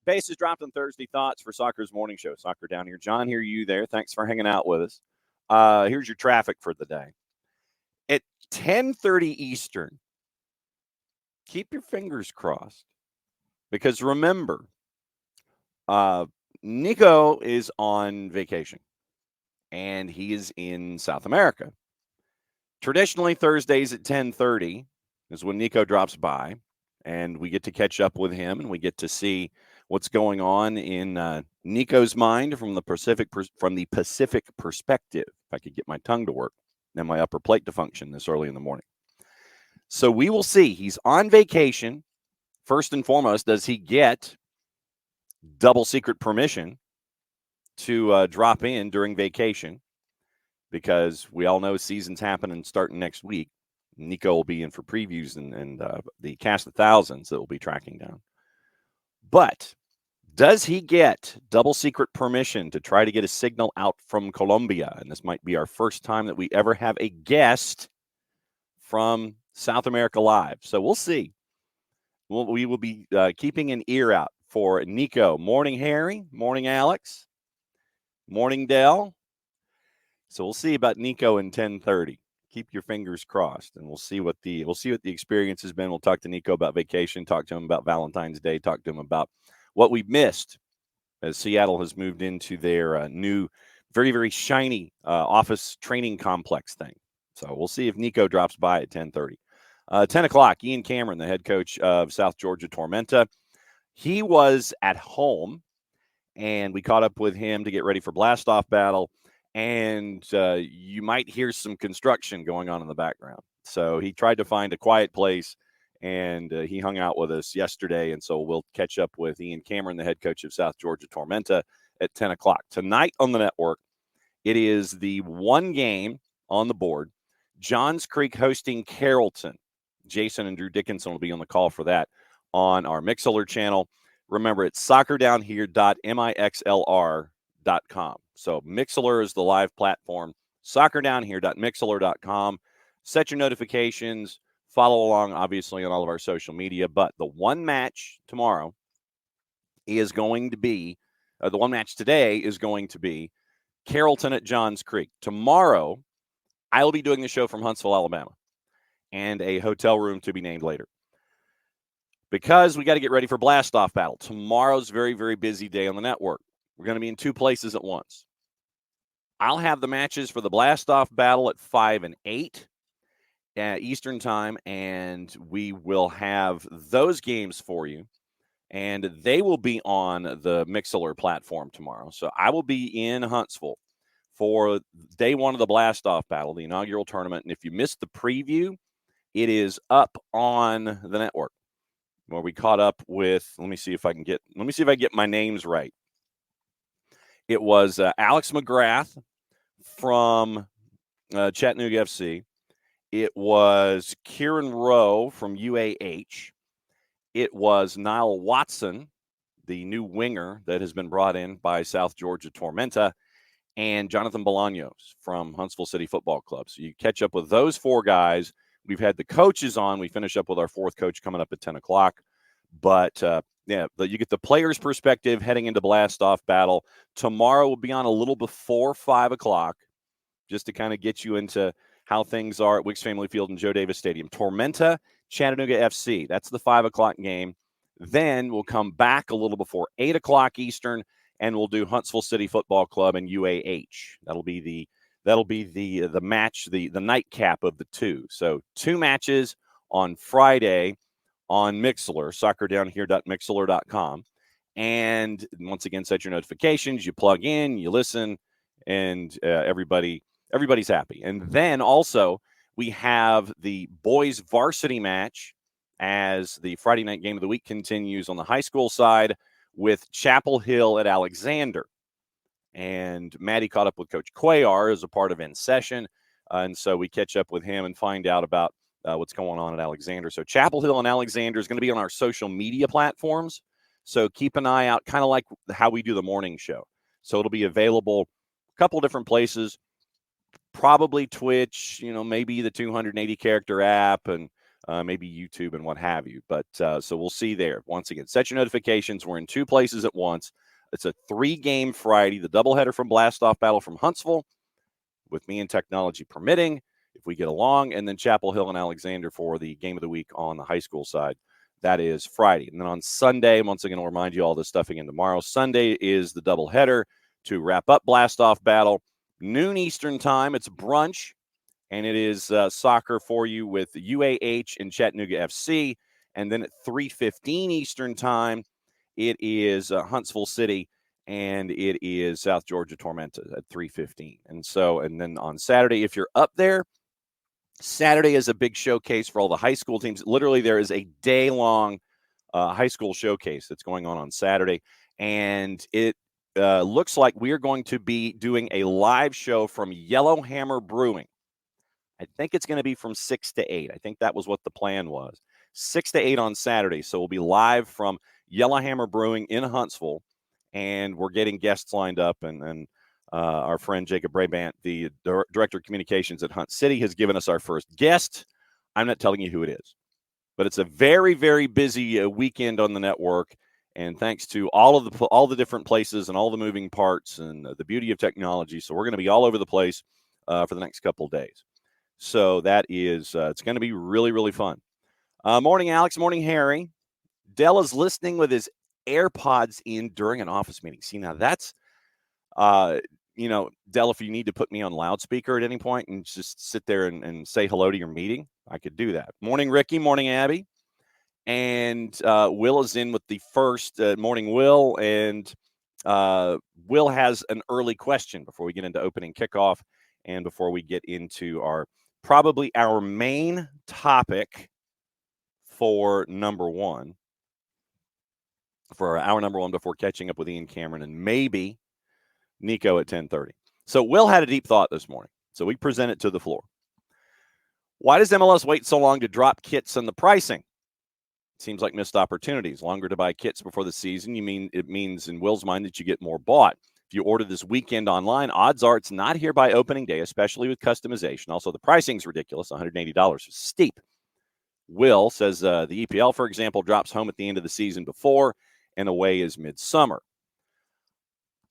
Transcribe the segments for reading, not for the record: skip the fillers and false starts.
Bases dropped on Thursday. Thoughts for Soccer's morning show. Soccer down here. John here, you there. Thanks for hanging out with us. Here's your traffic for the day. At 10:30 Eastern, keep your fingers crossed. Because remember, Nico is on vacation. And he is in South America. Traditionally, Thursdays at 10:30 is when Nico drops by. And we get to catch up with him, and we get to see what's going on in Nico's mind from the Pacific perspective. If I could get my tongue to work and my upper plate to function this early in the morning. So we will see. He's on vacation. First and foremost, does he get double secret permission to drop in during vacation? Because we all know season's happening starting next week. Nico will be in for previews and the cast of thousands that will be tracking down. But does he get double secret permission to try to get a signal out from Colombia? And this might be our first time that we ever have a guest from South America Live. So we'll see. We will be keeping an ear out for Nico. Morning, Harry. Morning, Alex. Morning, Dell. So we'll see about Nico in 10:30. Keep your fingers crossed, and we'll see what the experience has been. We'll talk to Nico about vacation, talk to him about Valentine's Day, talk to him about what we've missed as Seattle has moved into their new, very, very shiny office training complex thing. So we'll see if Nico drops by at 10:30. 10 o'clock, Ian Cameron, the head coach of South Georgia Tormenta. He was at home, and we caught up with him to get ready for Blastoff Battle. And you might hear some construction going on in the background. So he tried to find a quiet place, and he hung out with us yesterday. And so we'll catch up with Ian Cameron, the head coach of South Georgia Tormenta, at 10 o'clock. Tonight on the network, it is the one game on the board. Johns Creek hosting Carrollton. Jason and Drew Dickinson will be on the call for that on our Mixlr channel. Remember, it's soccerdownhere.mixlr.com. So Mixlr is the live platform, soccerdownhere.mixlr.com. Set your notifications, follow along, obviously, on all of our social media. But the one match tomorrow is going to be, the one match today is going to be Carrollton at Johns Creek. Tomorrow, I'll be doing the show from Huntsville, Alabama, and a hotel room to be named later. Because we got to get ready for Blastoff Battle. Tomorrow's a very, very busy day on the network. We're going to be in two places at once. I'll have the matches for the Blastoff Battle at 5 and 8 Eastern time, and we will have those games for you, and they will be on the Mixlr platform tomorrow. So I will be in Huntsville for day one of the Blastoff Battle, the inaugural tournament, and if you missed the preview, it is up on the network where we caught up with, let me see if I get my names right. It was Alex McGrath from Chattanooga FC. It was Kieran Rowe from UAH. It was Niall Watson, the new winger that has been brought in by South Georgia Tormenta, and Jonathan Bolaños from Huntsville City Football Club. So you catch up with those four guys. We've had the coaches on. We finish up with our fourth coach coming up at 10 o'clock. But, you get the players' perspective heading into Blastoff Battle. Tomorrow will be on a little before 5 o'clock just to kind of get you into how things are at Wicks Family Field and Joe Davis Stadium. Tormenta, Chattanooga FC. That's the 5 o'clock game. Then we'll come back a little before 8 o'clock Eastern, and we'll do Huntsville City Football Club and UAH. That'll be the match, the nightcap of the two. So 2 matches on Friday on Mixlr, soccerdownhere.mixlr.com. And once again, set your notifications. You plug in, you listen, and everybody's happy. And then also we have the boys varsity match as the Friday night game of the week continues on the high school side with Chapel Hill at Alexander. And Maddie caught up with Coach Cuellar as a part of In Session. And so we catch up with him and find out about what's going on at Alexander. So Chapel Hill and Alexander is going to be on our social media platforms. So keep an eye out, kind of like how we do the morning show. So it'll be available a couple different places, probably Twitch, maybe the 280 character app and maybe YouTube and what have you. But so we'll see there. Once again, set your notifications. We're in 2 places at once. It's a 3-game Friday, the doubleheader from Blastoff Battle from Huntsville, with me and technology permitting, if we get along, and then Chapel Hill and Alexander for the game of the week on the high school side. That is Friday. And then on Sunday, once again, I'll remind you all this stuff again tomorrow. Sunday is the doubleheader to wrap up Blastoff Battle. Noon Eastern time, it's brunch, and it is soccer for you with UAH and Chattanooga FC. And then at 3:15 Eastern time, it is Huntsville City, and it is South Georgia Tormenta at 3:15. And then on Saturday, if you're up there, Saturday is a big showcase for all the high school teams. Literally, there is a day-long high school showcase that's going on Saturday, and it looks like we are going to be doing a live show from Yellowhammer Brewing. I think it's going to be from 6 to 8. I think that was what the plan was. 6 to 8 on Saturday. So we'll be live from Yellowhammer Brewing in Huntsville, and we're getting guests lined up. And our friend Jacob Brabant, the Director of Communications at Hunt City, has given us our first guest. I'm not telling you who it is, but it's a very, very busy weekend on the network. And thanks to all the different places and all the moving parts and the beauty of technology. So we're going to be all over the place for the next couple of days. So that is, it's going to be really, really fun. Morning, Alex. Morning, Harry. Dell is listening with his AirPods in during an office meeting. See, now that's, Dell, if you need to put me on loudspeaker at any point and just sit there and say hello to your meeting, I could do that. Morning, Ricky. Morning, Abby. And Will is in with the first morning, Will. And Will has an early question before we get into opening kickoff and before we get into probably our main topic for number one, for our number one before catching up with Ian Cameron and maybe Nico at 10:30. So Will had a deep thought this morning. So we present it to the floor. Why does MLS wait so long to drop kits on the pricing? Seems like missed opportunities. Longer to buy kits before the season. It means in Will's mind that you get more bought. If you order this weekend online, odds are it's not here by opening day, especially with customization. Also, the pricing's ridiculous, $180. Steep. Will says the EPL, for example, drops home at the end of the season before, and away is midsummer.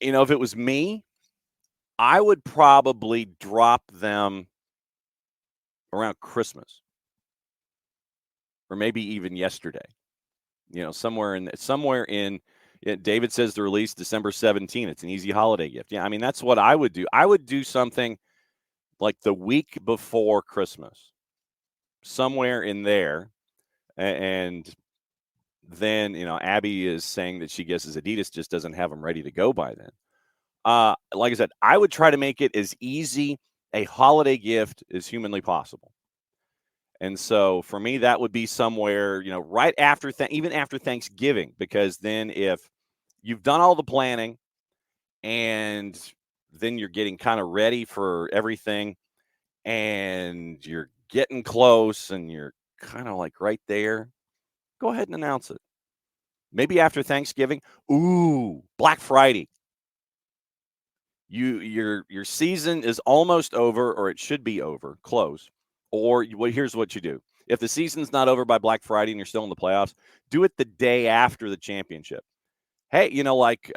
If it was me, I would probably drop them around Christmas or maybe even yesterday. Somewhere in David says the release December 17th. It's an easy holiday gift. Yeah, I mean, that's what I would do. I would do something like the week before Christmas, somewhere in there. And then, Abby is saying that she guesses Adidas just doesn't have them ready to go by then. Like I said, I would try to make it as easy a holiday gift as humanly possible. And so for me, that would be somewhere, right after, even after Thanksgiving, because then if you've done all the planning and then you're getting kind of ready for everything and you're getting close and you're kind of like right there, go ahead and announce it. Maybe after Thanksgiving. Ooh, Black Friday. Your season is almost over, or it should be over, close. Or here's what you do. If the season's not over by Black Friday and you're still in the playoffs, do it the day after the championship. Hey, like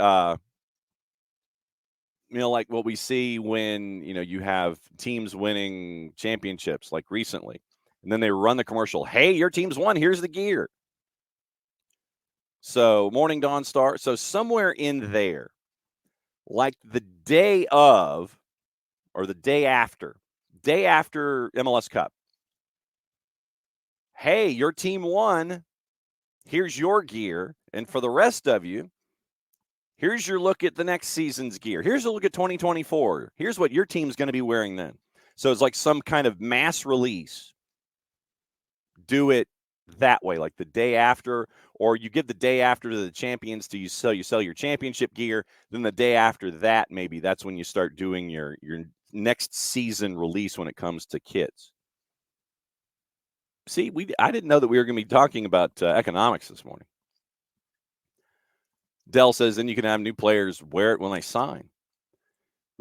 what we see when, you have teams winning championships like recently. And then they run the commercial. Hey, your team's won. Here's the gear. So Morning Dawn Star. So somewhere in there, like the day of or the day after MLS Cup. Hey, your team won. Here's your gear. And for the rest of you, here's your look at the next season's gear. Here's a look at 2024. Here's what your team's going to be wearing then. So it's like some kind of mass release. Do it that way, like the day after, or you give the day after to the champions you sell your championship gear. Then the day after that, maybe that's when you start doing your next season release when it comes to kits. See, I didn't know that we were going to be talking about economics this morning. Dell says then you can have new players wear it when they sign.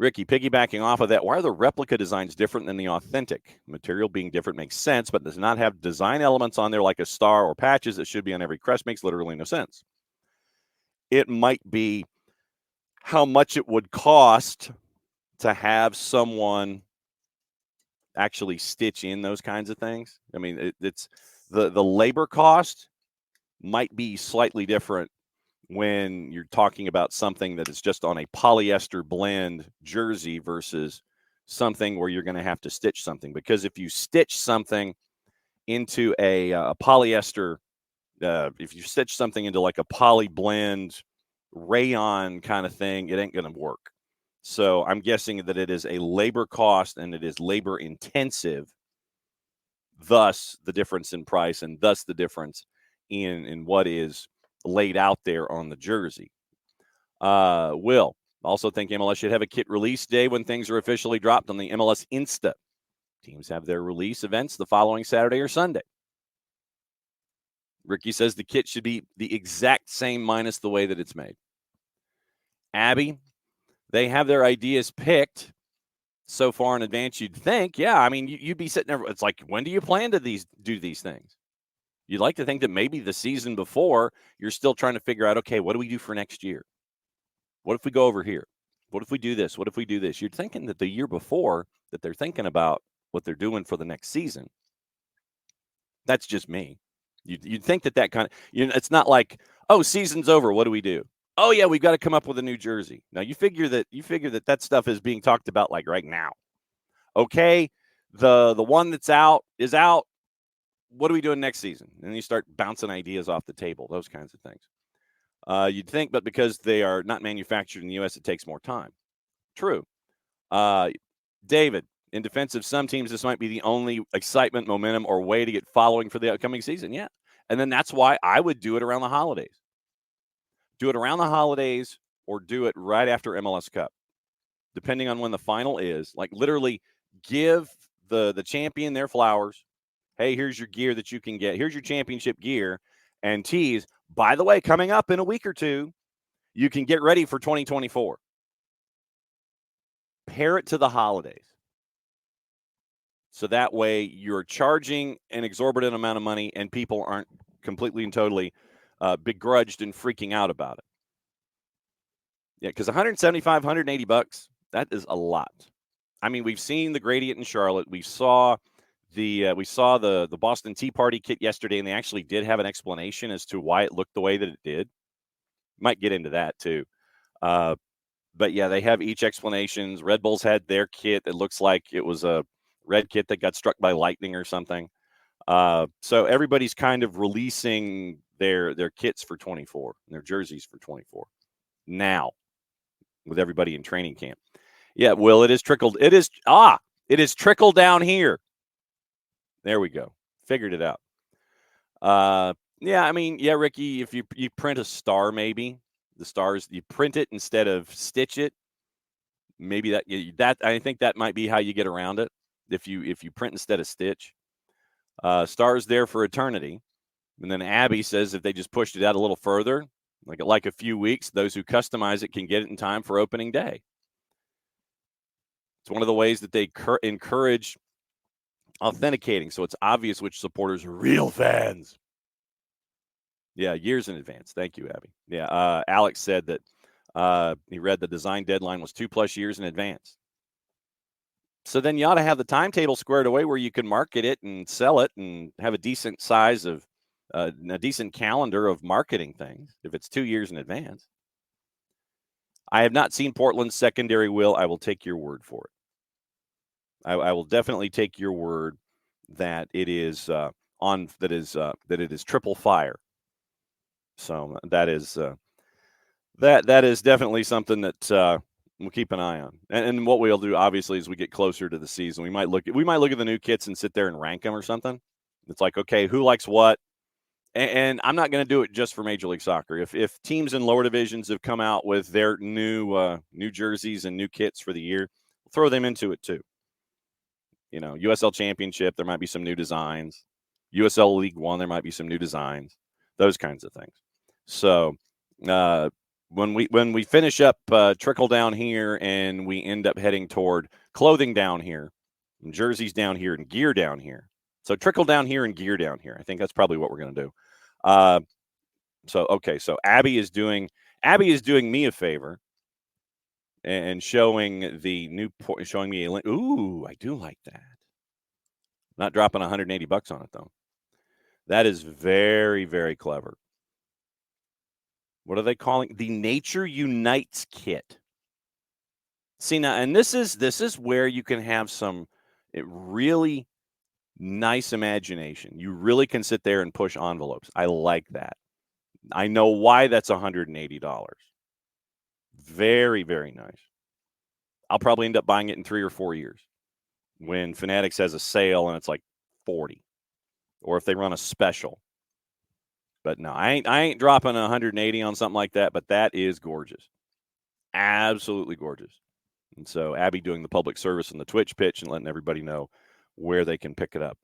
Ricky, piggybacking off of that, why are the replica designs different than the authentic? Material being different makes sense, but does not have design elements on there like a star or patches that should be on every crest makes literally no sense. It might be how much it would cost to have someone actually stitch in those kinds of things. I mean, it's the labor cost might be slightly different when you're talking about something that is just on a polyester blend jersey versus something where you're going to have to stitch something. Because if you stitch something into a polyester, if you stitch something into like a poly blend rayon kind of thing, it ain't going to work. So I'm guessing that it is a labor cost and it is labor intensive, thus the difference in price and thus the difference in what is laid out there on the jersey. Will also think MLS should have a kit release day when things are officially dropped on the MLS Insta. Teams have their release events the following Saturday or Sunday. Ricky says the kit should be the exact same minus the way that it's made. Abby, they have their ideas picked so far in advance, you'd think, yeah, I mean, you'd be sitting there. It's like, when do you plan to do these things? You'd like to think that maybe the season before, you're still trying to figure out, okay, what do we do for next year? What if we go over here? What if we do this? What if we do this? You're thinking that the year before that they're thinking about what they're doing for the next season. That's just me. You'd think that kind of, it's not like, oh, season's over. What do we do? Oh, yeah, we've got to come up with a new jersey. Now, you figure that stuff is being talked about like right now. Okay, the one that's out is out. What are we doing next season? And you start bouncing ideas off the table, those kinds of things. You'd think, but because they are not manufactured in the U.S., it takes more time. True. David, in defense of some teams, this might be the only excitement, momentum, or way to get following for the upcoming season. Yeah. And then that's why I would do it around the holidays. Do it around the holidays or do it right after MLS Cup, depending on when the final is. Like, literally give the champion their flowers. Hey, here's your gear that you can get. Here's your championship gear. And tease, by the way, coming up in a week or two, you can get ready for 2024. Pair it to the holidays. So that way you're charging an exorbitant amount of money and people aren't completely and totally begrudged and freaking out about it. Yeah, because $175, $180, that is a lot. I mean, we've seen the gradient in Charlotte. We saw the Boston Tea Party kit yesterday, and they actually did have an explanation as to why it looked the way that it did. Might get into that too. But yeah, they have each explanations. Red Bulls had their kit. It looks like it was a red kit that got struck by lightning or something. So everybody's kind of releasing their kits for 24 and their jerseys for 24 now with everybody in training camp. Yeah, Will, it is trickled. It is trickled down here. There we go. Figured it out. Yeah, I mean, yeah, Ricky, if you print a star, maybe the stars, you print it instead of stitch it. Maybe that I think that might be how you get around it. If you print instead of stitch, stars there for eternity. And then Abby says if they just pushed it out a little further, like a few weeks, those who customize it can get it in time for opening day. It's one of the ways that they encourage authenticating, so it's obvious which supporters are real fans. Yeah, years in advance. Thank you, Abby. Yeah, Alex said that he read the design deadline was 2+ years in advance. So then you ought to have the timetable squared away where you can market it and sell it and have a decent size of a decent calendar of marketing things if it's 2 years in advance. I have not seen Portland's secondary, Will. I will take your word for it. I will definitely take your word that it is that it is triple fire. So that is definitely something that we'll keep an eye on. And what we'll do, obviously, as we get closer to the season, we might look at the new kits and sit there and rank them or something. It's like, okay, who likes what? And I'm not going to do it just for Major League Soccer. If teams in lower divisions have come out with their new jerseys and new kits for the year, we'll throw them into it too. USL Championship, there might be some new designs. USL League One, there might be some new designs. Those kinds of things. So when we finish up trickle down here and we end up heading toward clothing down here, and jerseys down here, and gear down here. So trickle down here and gear down here. I think that's probably what we're going to do. So Abby is doing me a favor and showing the new showing me a link. Ooh, I do like that. Not dropping $180 on it though. That is very, very clever. What are they calling the Nature Unites kit? See now, and this is where you can have some really nice imagination. You really can sit there and push envelopes. I like that. I know why that's $180. Very, very nice. I'll probably end up buying it in 3 or 4 years when Fanatics has a sale and it's like 40, or if they run a special. But no, I ain't dropping 180 on something like that. But that is gorgeous, absolutely gorgeous. And so Abby doing the public service and the Twitch pitch and letting everybody know where they can pick it up.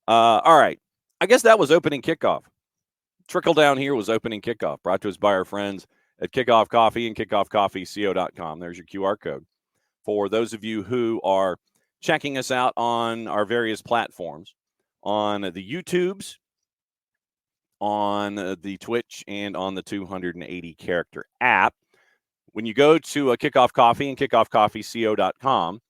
All right, I guess that was opening kickoff. Trickle down here was opening kickoff, brought to us by our friends at Kickoff Coffee and kickoffcoffeeco.com. There's your QR code for those of you who are checking us out on our various platforms, on the YouTubes, on the Twitch, and on the 280 character app. When you go to Kickoff Coffee and kickoffcoffeeco.com,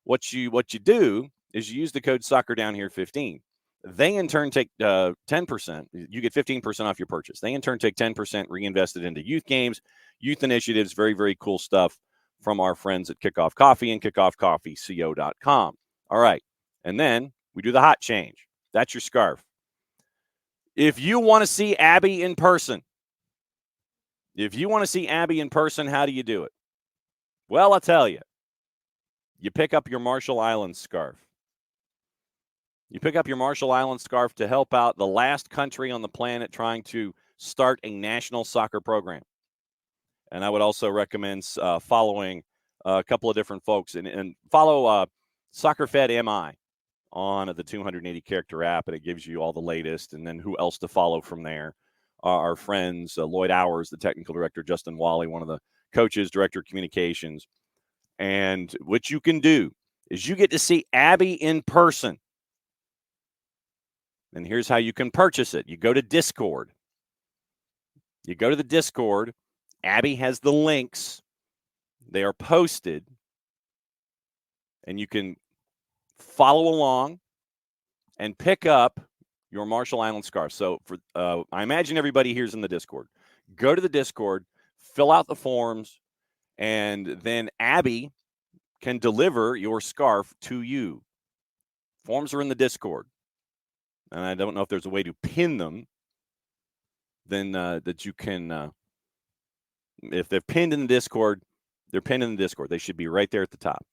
what you do is you use the code Soccer Down Here 15. They in turn take 10%. You get 15% off your purchase. They in turn take 10% reinvested into youth games, youth initiatives, very, very cool stuff from our friends at Kickoff Coffee and kickoffcoffeeco.com. All right. And then we do the hot change. That's your scarf. If you want to see Abby in person, how do you do it? Well, I'll tell you. You pick up your Marshall Islands scarf. You pick up your Marshall Islands scarf to help out the last country on the planet trying to start a national soccer program. And I would also recommend following a couple of different folks and follow Soccer Fed MI on the 280 character app, and it gives you all the latest. And then who else to follow from there? Our friends, Lloyd Hours, the technical director, Justin Wally, one of the coaches, director of communications. And what you can do is you get to see Abby in person. And here's how you can purchase it. You go to Discord. You go to the Discord. Abby has the links. They are posted. And you can follow along and pick up your Marshall Islands scarf. So I imagine everybody here's in the Discord. Go to the Discord, fill out the forms, and then Abby can deliver your scarf to you. Forms are in the Discord. And I don't know if there's a way to pin them, then that you can, if they're pinned in the Discord, they're pinned in the Discord. They should be right there at the top.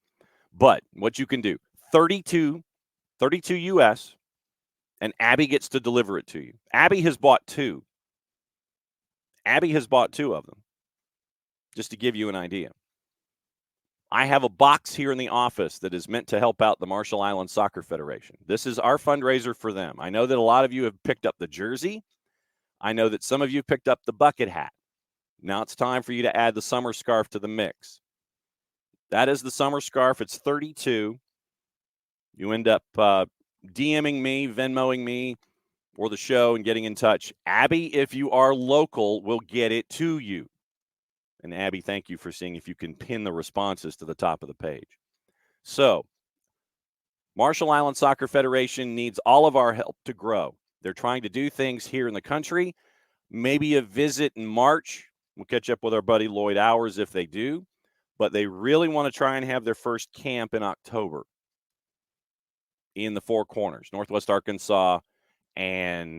But what you can do, 32 US, and Abby gets to deliver it to you. Abby has bought two. Abby has bought two of them, just to give you an idea. I have a box here in the office that is meant to help out the Marshall Islands Soccer Federation. This is our fundraiser for them. I know that a lot of you have picked up the jersey. I know that some of you picked up the bucket hat. Now it's time for you to add the summer scarf to the mix. That is the summer scarf. It's 32. You end up DMing me, Venmoing me, or the show and getting in touch. Abby, if you are local, will get it to you. And Abby, thank you for seeing if you can pin the responses to the top of the page. So, Marshall Islands Soccer Federation needs all of our help to grow. They're trying to do things here in the country. Maybe a visit in March. We'll catch up with our buddy Lloyd Hours if they do. But they really want to try and have their first camp in October in the Four Corners, Northwest Arkansas and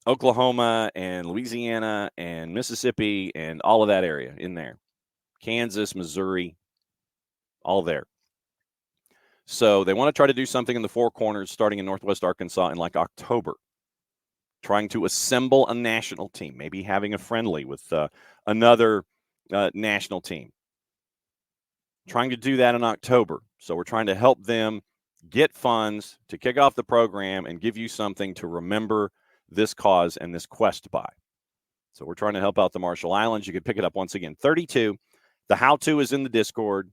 Oklahoma and Louisiana and Mississippi and all of that area in there. Kansas, Missouri, all there. So they want to try to do something in the Four Corners starting in Northwest Arkansas in like October, trying to assemble a national team, maybe having a friendly with another national team. Trying to do that in October. So we're trying to help them get funds to kick off the program and give you something to remember this cause and this quest by. So we're trying to help out the Marshall Islands. You can pick it up once again, 32. The how-to is in the Discord,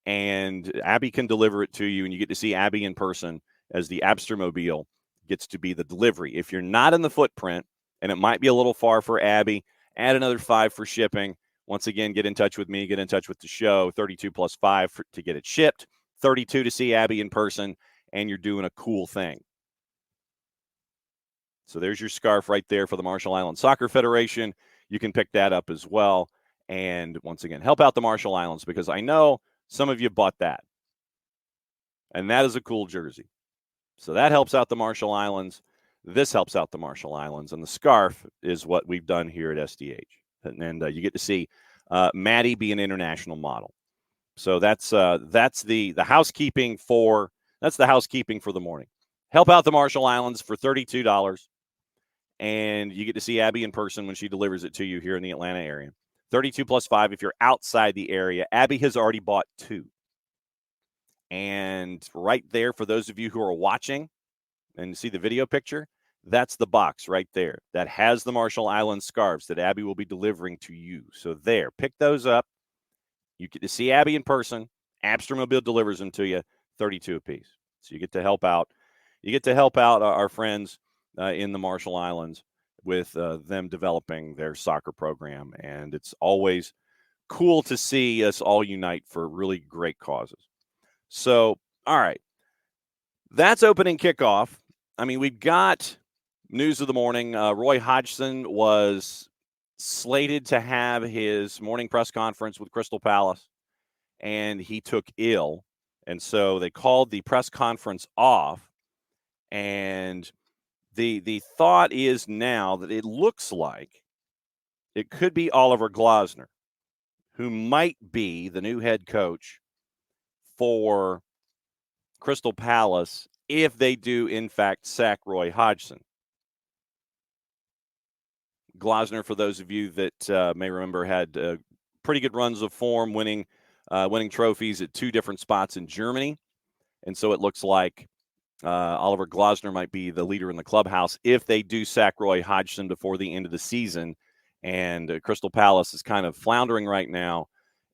and Abby can deliver it to you, and you get to see Abby in person as the Abstermobile gets to be the delivery. If you're not in the footprint, and it might be a little far for Abby, add another $5 for shipping. Once again, get in touch with me, get in touch with the show, 32 plus 5 to get it shipped, 32 to see Abby in person, and you're doing a cool thing. So there's your scarf right there for the Marshall Islands Soccer Federation. You can pick that up as well. And once again, help out the Marshall Islands, because I know some of you bought that. And that is a cool jersey. So that helps out the Marshall Islands. This helps out the Marshall Islands. And the scarf is what we've done here at SDH. And you get to see Maddie be an international model. So that's the housekeeping for the morning. Help out the Marshall Islands for $32. And you get to see Abby in person when she delivers it to you here in the Atlanta area. 32 plus 5 if you're outside the area. Abby has already bought 2. And right there, for those of you who are watching and see the video picture, that's the box right there that has the Marshall Islands scarves that Abby will be delivering to you. So there, pick those up. You get to see Abby in person. Abstermobile delivers them to you, 32 apiece. So you get to help out. You get to help out our friends in the Marshall Islands with them developing their soccer program. And it's always cool to see us all unite for really great causes. So, all right, that's opening kickoff. I mean, we've got news of the morning. Roy Hodgson was slated to have his morning press conference with Crystal Palace, and he took ill. And so they called the press conference off. And the thought is now that it looks like it could be Oliver Glasner, who might be the new head coach for Crystal Palace if they do, in fact, sack Roy Hodgson. Glasner, for those of you that may remember, had pretty good runs of form, winning trophies at 2 different spots in Germany. And so it looks like Oliver Glasner might be the leader in the clubhouse if they do sack Roy Hodgson before the end of the season. And Crystal Palace is kind of floundering right now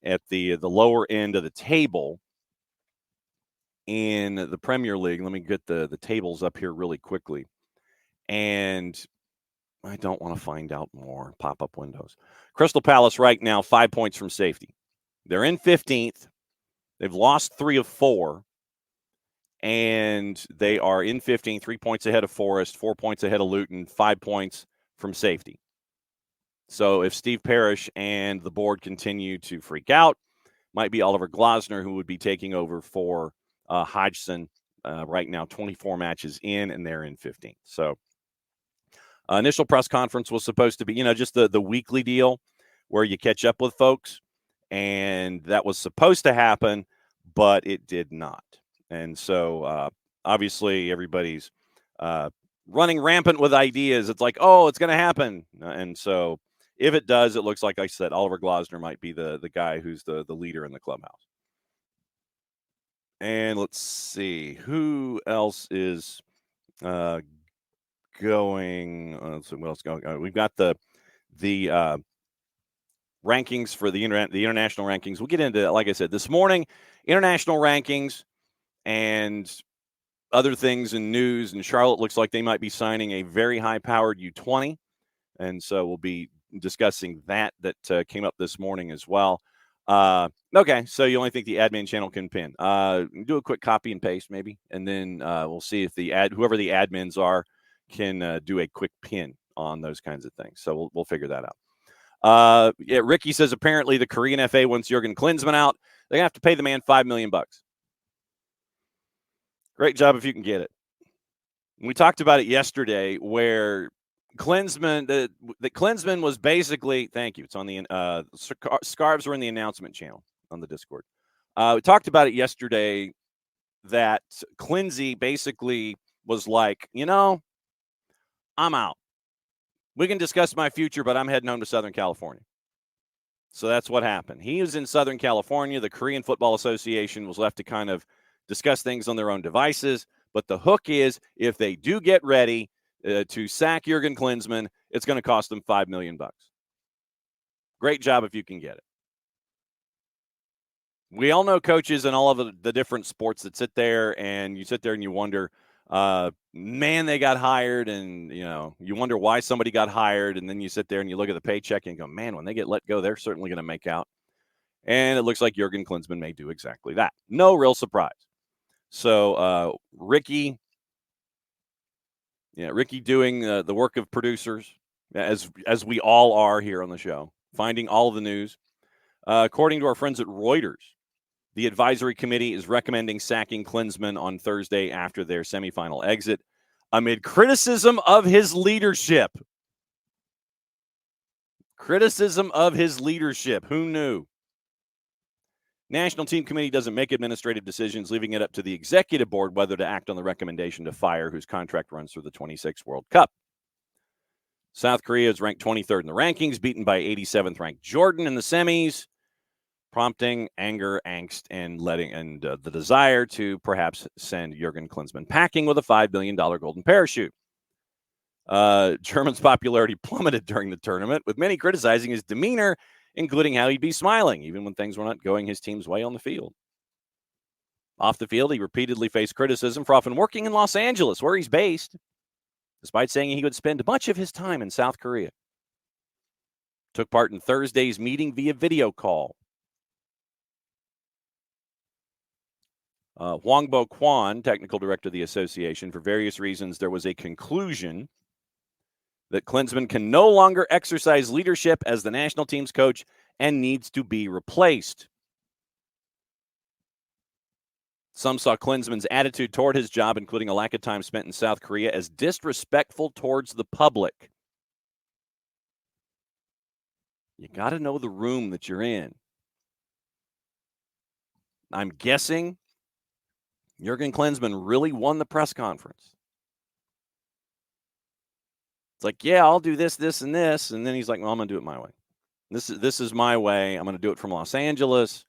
at the lower end of the table in the Premier League. Let me get the tables up here really quickly. And I don't want to find out more pop-up windows. Crystal Palace right now, 5 points from safety. They're in 15th. They've lost 3 of 4. And they are in 15, 3 points ahead of Forest, 4 points ahead of Luton, 5 points from safety. So if Steve Parrish and the board continue to freak out, might be Oliver Glasner who would be taking over for Hodgson right now, 24 matches in, and they're in 15. So initial press conference was supposed to be, just the weekly deal where you catch up with folks. And that was supposed to happen, but it did not. And so, obviously, everybody's running rampant with ideas. It's like, oh, it's going to happen. And so, if it does, it looks like I said, Oliver Glasner might be the guy who's the leader in the clubhouse. And let's see. Who else is going? Let's see what else going. We've got the rankings for the international rankings. We'll get into, like I said, this morning, international rankings. And other things in news, and Charlotte looks like they might be signing a very high-powered U20, and so we'll be discussing that came up this morning as well. Okay, so you only think the admin channel can pin. Do a quick copy and paste maybe, and then we'll see if whoever the admins are can do a quick pin on those kinds of things. So we'll figure that out. Yeah, Ricky says apparently the Korean FA wants Jurgen Klinsmann out. They're gonna have to pay the man $5 million. Great job if you can get it. We talked about it yesterday where Klinsmann, the Klinsmann was basically, thank you. It's on the scarves are in the announcement channel on the Discord. We talked about it yesterday that Klinsey basically was like, I'm out. We can discuss my future, but I'm heading home to Southern California. So that's what happened. He was in Southern California. The Korean Football Association was left to kind of discuss things on their own devices. But the hook is, if they do get ready, to sack Jurgen Klinsmann, it's going to cost them $5 million. Great job if you can get it. We all know coaches in all of the different sports that sit there, and you sit there and you wonder, man, they got hired, and you wonder why somebody got hired, and then you sit there and you look at the paycheck and go, man, when they get let go, they're certainly going to make out. And it looks like Jurgen Klinsmann may do exactly that. No real surprise. So Ricky doing the work of producers, as we all are here on the show, finding all of the news. According to our friends at Reuters, the advisory committee is recommending sacking Klinsmann on Thursday after their semifinal exit amid criticism of his leadership. Criticism of his leadership. Who knew? National Team Committee doesn't make administrative decisions, leaving it up to the executive board whether to act on the recommendation to fire whose contract runs through the 26th World Cup. South Korea is ranked 23rd in the rankings, beaten by 87th ranked Jordan in the semis, prompting anger, angst, and the desire to perhaps send Jurgen Klinsmann packing with a $5 billion golden parachute. German's popularity plummeted during the tournament, with many criticizing his demeanor, including how he'd be smiling, even when things were not going his team's way on the field. Off the field, he repeatedly faced criticism for often working in Los Angeles, where he's based, despite saying he would spend much of his time in South Korea. Took part in Thursday's meeting via video call. Hwangbo Kwon, technical director of the association, for various reasons, there was a conclusion that Klinsmann can no longer exercise leadership as the national team's coach and needs to be replaced. Some saw Klinsmann's attitude toward his job, including a lack of time spent in South Korea, as disrespectful towards the public. You got to know the room that you're in. I'm guessing Jurgen Klinsmann really won the press conference. It's like, yeah, I'll do this, this, and this. And then he's like, well, I'm going to do it my way. This is my way. I'm going to do it from Los Angeles.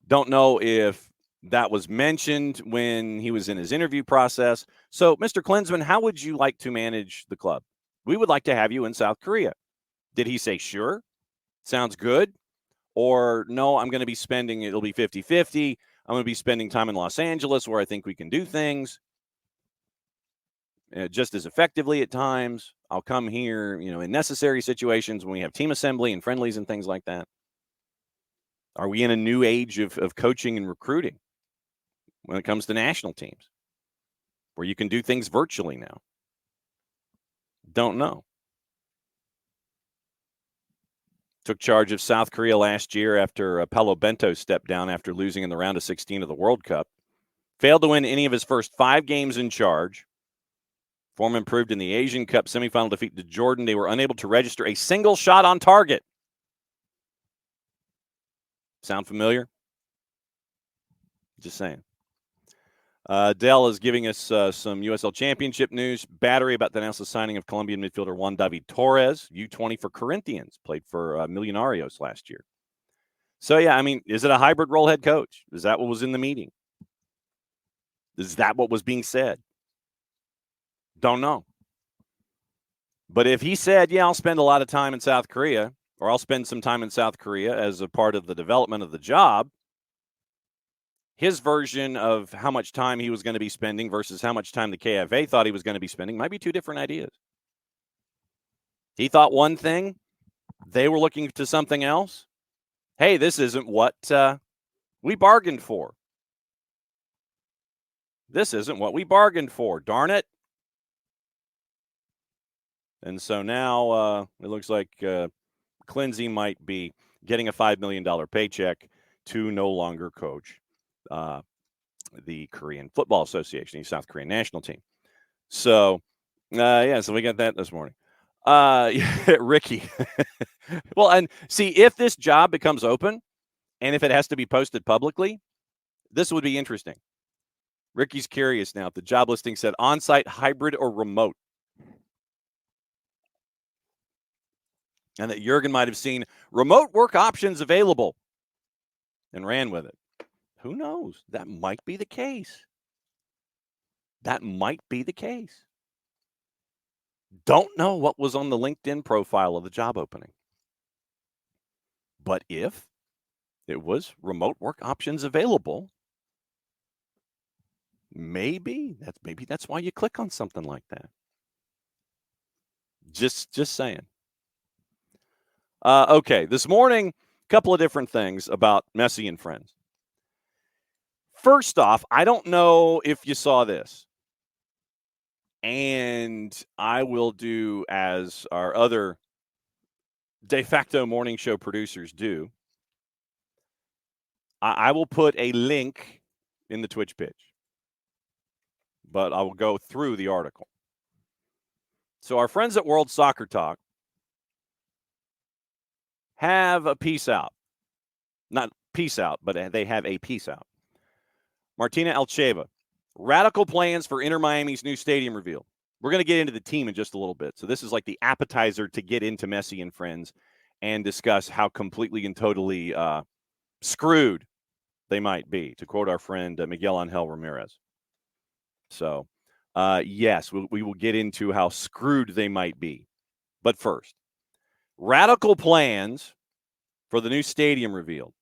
Don't know if that was mentioned when he was in his interview process. So, Mr. Klinsmann, how would you like to manage the club? We would like to have you in South Korea. Did he say, sure, sounds good? Or, no, I'm going to be spending, it'll be 50-50. I'm going to be spending time in Los Angeles where I think we can do things just as effectively at times. I'll come here, in necessary situations when we have team assembly and friendlies and things like that. Are we in a new age of coaching and recruiting when it comes to national teams where you can do things virtually now? Don't know. Took charge of South Korea last year after Paulo Bento stepped down after losing in the round of 16 of the World Cup. Failed to win any of his first 5 games in charge. Form improved in the Asian Cup semifinal defeat to Jordan. They were unable to register a single shot on target. Sound familiar? Just saying. Dell is giving us some USL Championship news. Battery about to announce the signing of Colombian midfielder Juan David Torres, U20 for Corinthians, played for Millonarios last year. So, yeah, I mean, is it a hybrid role head coach? Is that what was in the meeting? Is that what was being said? Don't know. But if he said, yeah, I'll spend a lot of time in South Korea, or I'll spend some time in South Korea as a part of the development of the job, his version of how much time he was going to be spending versus how much time the KFA thought he was going to be spending might be 2 different ideas. He thought one thing. They were looking to something else. Hey, this isn't what we bargained for. This isn't what we bargained for. Darn it. And so now it looks like Klinsmann might be getting a $5 million paycheck to no longer coach the Korean Football Association, the South Korean national team. So, so we got that this morning. Ricky. Well, and see, if this job becomes open and if it has to be posted publicly, this would be interesting. Ricky's curious now if the job listing said on-site, hybrid, or remote. And that Jurgen might have seen remote work options available and ran with it. Who knows? That might be the case. That might be the case. Don't know what was on the LinkedIn profile of the job opening. But if it was remote work options available, maybe that's why you click on something like that. Just saying. Okay, this morning, a couple of different things about Messi and friends. First off, I don't know if you saw this, and I will do as our other de facto morning show producers do. I will put a link in the Twitch pitch, but I will go through the article. So our friends at World Soccer Talk have a piece out. Not peace out, but they have a piece out. Martina Alcheva, radical plans for Inter Miami's new stadium revealed. We're going to get into the team in just a little bit. So this is like the appetizer to get into Messi and friends and discuss how completely and totally screwed they might be, to quote our friend Miguel Angel Ramirez. So, yes, we will get into how screwed they might be. But first, radical plans for the new stadium revealed.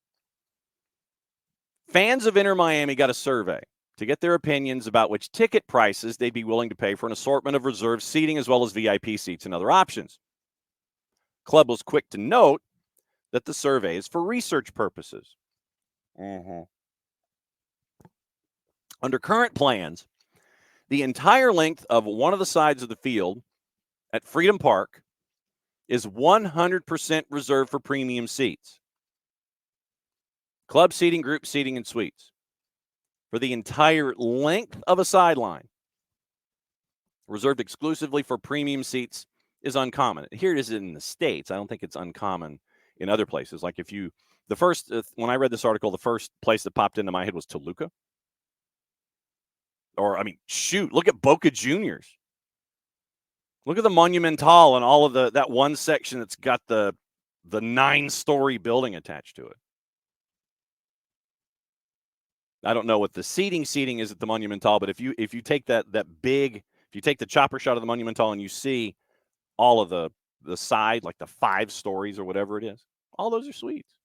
Fans of Inter Miami got a survey to get their opinions about which ticket prices they'd be willing to pay for an assortment of reserved seating as well as VIP seats and other options. Club was quick to note that the survey is for research purposes. Under current plans, the entire length of one of the sides of the field at Freedom Park is 100% reserved for premium seats. Club seating, group seating, and suites. For the entire length of a sideline, reserved exclusively for premium seats, is uncommon. Here it is in the States. I don't think it's uncommon in other places. Like when I read this article, the first place that popped into my head was Toluca. Or, look at Boca Juniors. Look at the Monumental and all of that one section that's got the 9-story building attached to it. I don't know what the seating is at the Monumental, but if you take if you take the chopper shot of the Monumental and you see all of the side, like the 5 stories or whatever it is, all those are suites.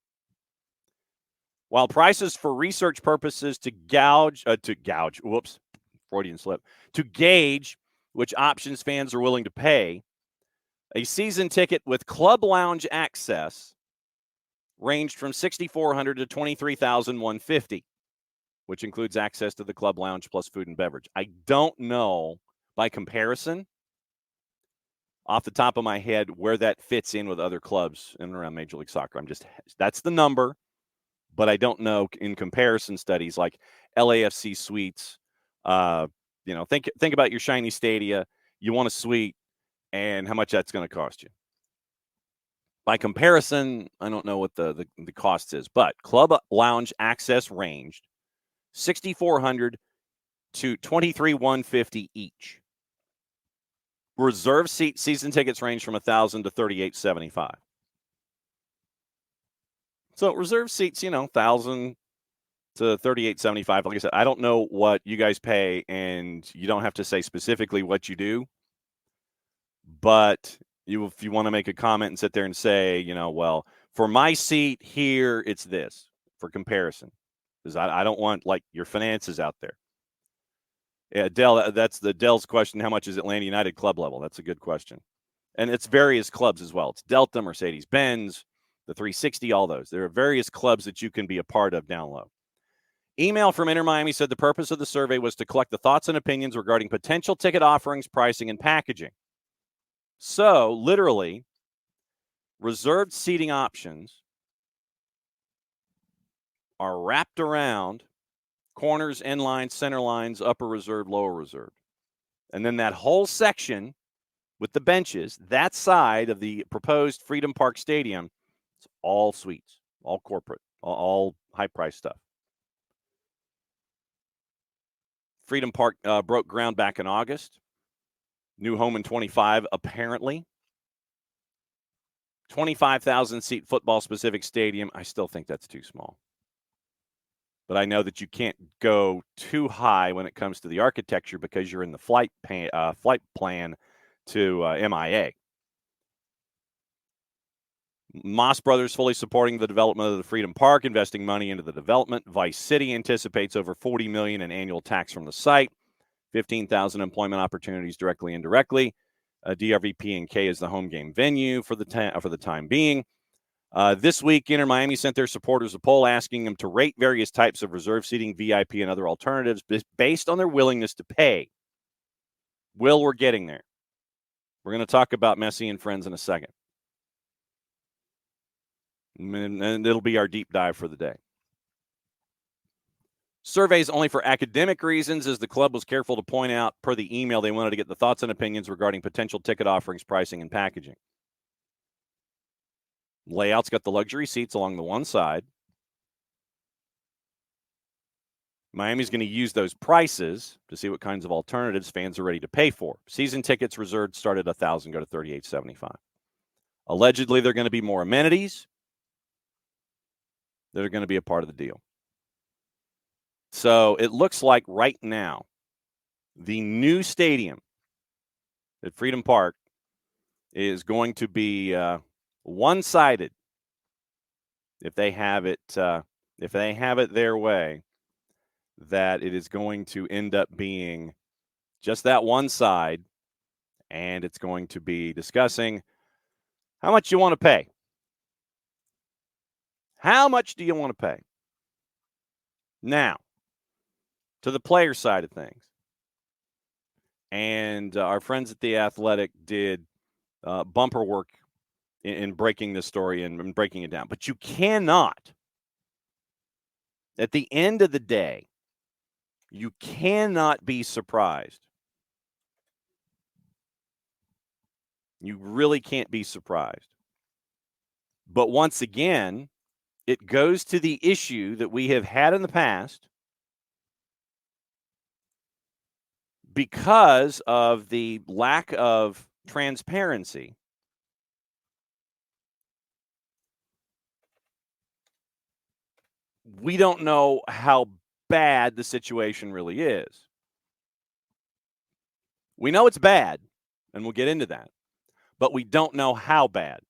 While prices for research purposes to gauge which options fans are willing to pay, a season ticket with club lounge access ranged from $6,400 to $23,150. Which includes access to the club lounge plus food and beverage. I don't know, by comparison, off the top of my head, where that fits in with other clubs in and around Major League Soccer. That's the number, but I don't know in comparison studies like LAFC suites. Think about your shiny stadia. You want a suite, and how much that's going to cost you. By comparison, I don't know what the cost is, but club lounge access ranged $6,400 to $23,150 each. Reserve season tickets range from $1,000 to $3,875. So reserve seats, $1,000 to $3,875. Like I said, I don't know what you guys pay, and you don't have to say specifically what you do. But if you want to make a comment and sit there and say, well, for my seat here, it's this for comparison. Because I don't want your finances out there. Yeah, Dell, that's Dell's question. How much is Atlanta United club level? That's a good question. And it's various clubs as well. It's Delta, Mercedes-Benz, the 360, all those. There are various clubs that you can be a part of down low. Email from Inter Miami said the purpose of the survey was to collect the thoughts and opinions regarding potential ticket offerings, pricing, and packaging. So, literally, reserved seating options are wrapped around corners, end lines, center lines, upper reserved, lower reserved. And then that whole section with the benches, that side of the proposed Freedom Park Stadium, it's all suites, all corporate, all high-priced stuff. Freedom Park broke ground back in August. New home in 25, apparently. 25,000-seat football-specific stadium. I still think that's too small. But I know that you can't go too high when it comes to the architecture because you're in the flight plan MIA. Moss Brothers fully supporting the development of the Freedom Park, investing money into the development. Vice City anticipates over $40 million in annual tax from the site, 15,000 employment opportunities directly and indirectly. DRVP&K is the home game venue for the time being. This week, Inter Miami sent their supporters a poll asking them to rate various types of reserve seating, VIP, and other alternatives based on their willingness to pay. Will, we're getting there. We're going to talk about Messi and friends in a second. And it'll be our deep dive for the day. Surveys only for academic reasons, as the club was careful to point out per the email they wanted to get the thoughts and opinions regarding potential ticket offerings, pricing, and packaging. Layout's got the luxury seats along the one side. Miami's going to use those prices to see what kinds of alternatives fans are ready to pay for. Season tickets reserved start at $1,000, go to $3,875. Allegedly, there are going to be more amenities that are going to be a part of the deal. So it looks like right now, the new stadium at Freedom Park is going to be one-sided. If they have it their way, that it is going to end up being just that one side, and it's going to be discussing how much you want to pay. How much do you want to pay? Now, to the player side of things. And our friends at The Athletic did bumper work in breaking this story and breaking it down. But you cannot, at the end of the day, you cannot be surprised. You really can't be surprised. But once again, it goes to the issue that we have had in the past because of the lack of transparency. We don't know how bad the situation really is. We know it's bad, and we'll get into that, but we don't know how bad.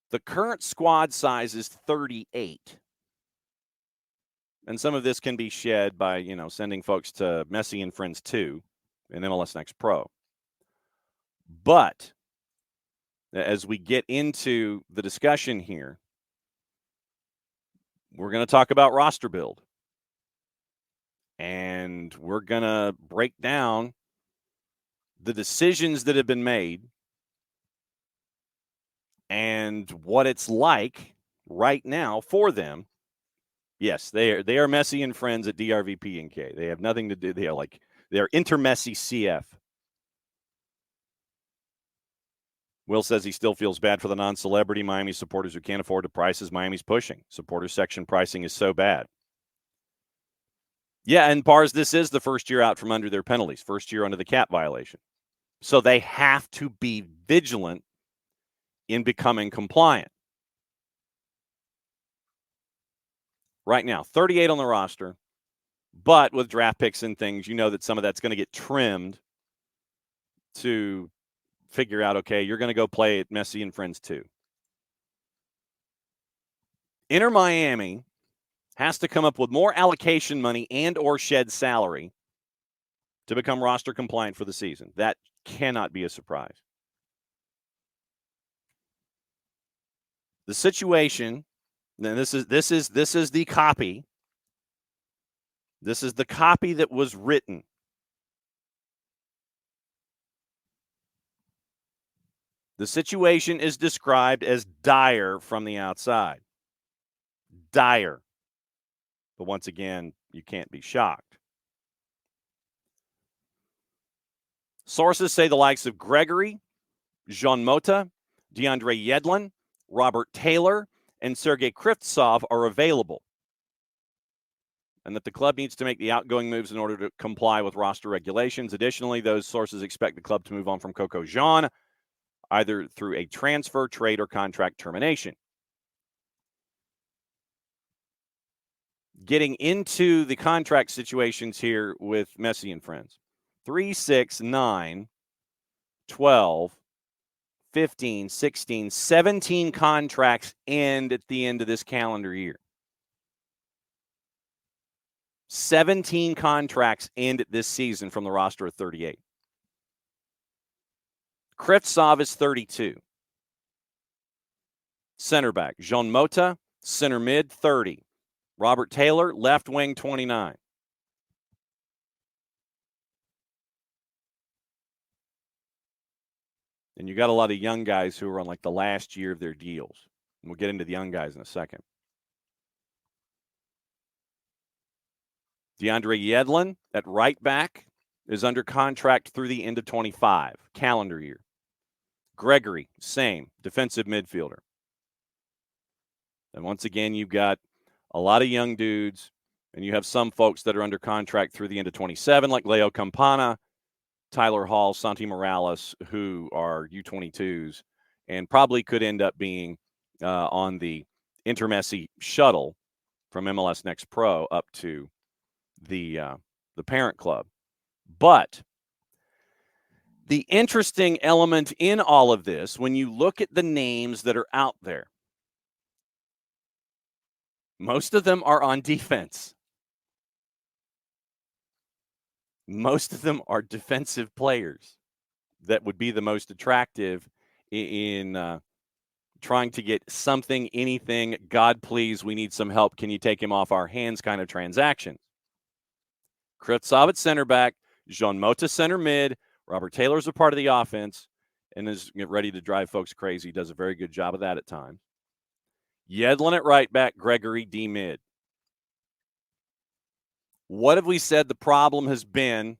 The current squad size is 38. And some of this can be shed by, sending folks to Messi and Friends 2 in MLS Next Pro. But as we get into the discussion here, we're going to talk about roster build. And we're going to break down the decisions that have been made and what it's like right now for them. Yes, they are Messi and Friends at DRVP&K. They have nothing to do. They're inter-Messi CF. Will says he still feels bad for the non-celebrity Miami supporters who can't afford the prices Miami's pushing. Supporter section pricing is so bad. Yeah, and Pars, this is the first year out from under their penalties, first year under the cap violation. So they have to be vigilant in becoming compliant. Right now, 38 on the roster, but with draft picks and things, that some of that's going to get trimmed to figure out, okay, you're going to go play at Messi and Friends 2. Inter Miami has to come up with more allocation money and or shed salary to become roster compliant for the season. That cannot be a surprise. The situation, and this is the copy. This is the copy that was written. The situation is described as dire from the outside. Dire. But once again, you can't be shocked. Sources say the likes of Gregory, Jean Mota, DeAndre Yedlin, Robert Taylor, and Sergei Krivtsov are available, and that the club needs to make the outgoing moves in order to comply with roster regulations. Additionally, those sources expect the club to move on from Coco Jean, either through a transfer, trade, or contract termination. Getting into the contract situations here with Messi and Friends. 3, 6, 9, 12, 15, 16, 17 contracts end at the end of this calendar year. 17 contracts end at this season from the roster of 38. Krivtsov is 32. Center back, Jean Mota, center mid, 30. Robert Taylor, left wing, 29. And you got a lot of young guys who are on like the last year of their deals. And we'll get into the young guys in a second. DeAndre Yedlin at right back is under contract through the end of 25, calendar year. Gregory, same, defensive midfielder. And once again, you've got a lot of young dudes, and you have some folks that are under contract through the end of 27, like Leo Campana, Tyler Hall, Santi Morales, who are U22s and probably could end up being on the Inter-Messi shuttle from MLS Next Pro up to the parent club. But the interesting element in all of this, when you look at the names that are out there, most of them are on defense. Most of them are defensive players that would be the most attractive in trying to get something, anything, God, please, we need some help. Can you take him off our hands kind of transactions? Krivtsov at center back, Jean Mota center mid, Robert Taylor's a part of the offense and is ready to drive folks crazy. He does a very good job of that at times. Yedlin at right back, Gregory D mid. What have we said the problem has been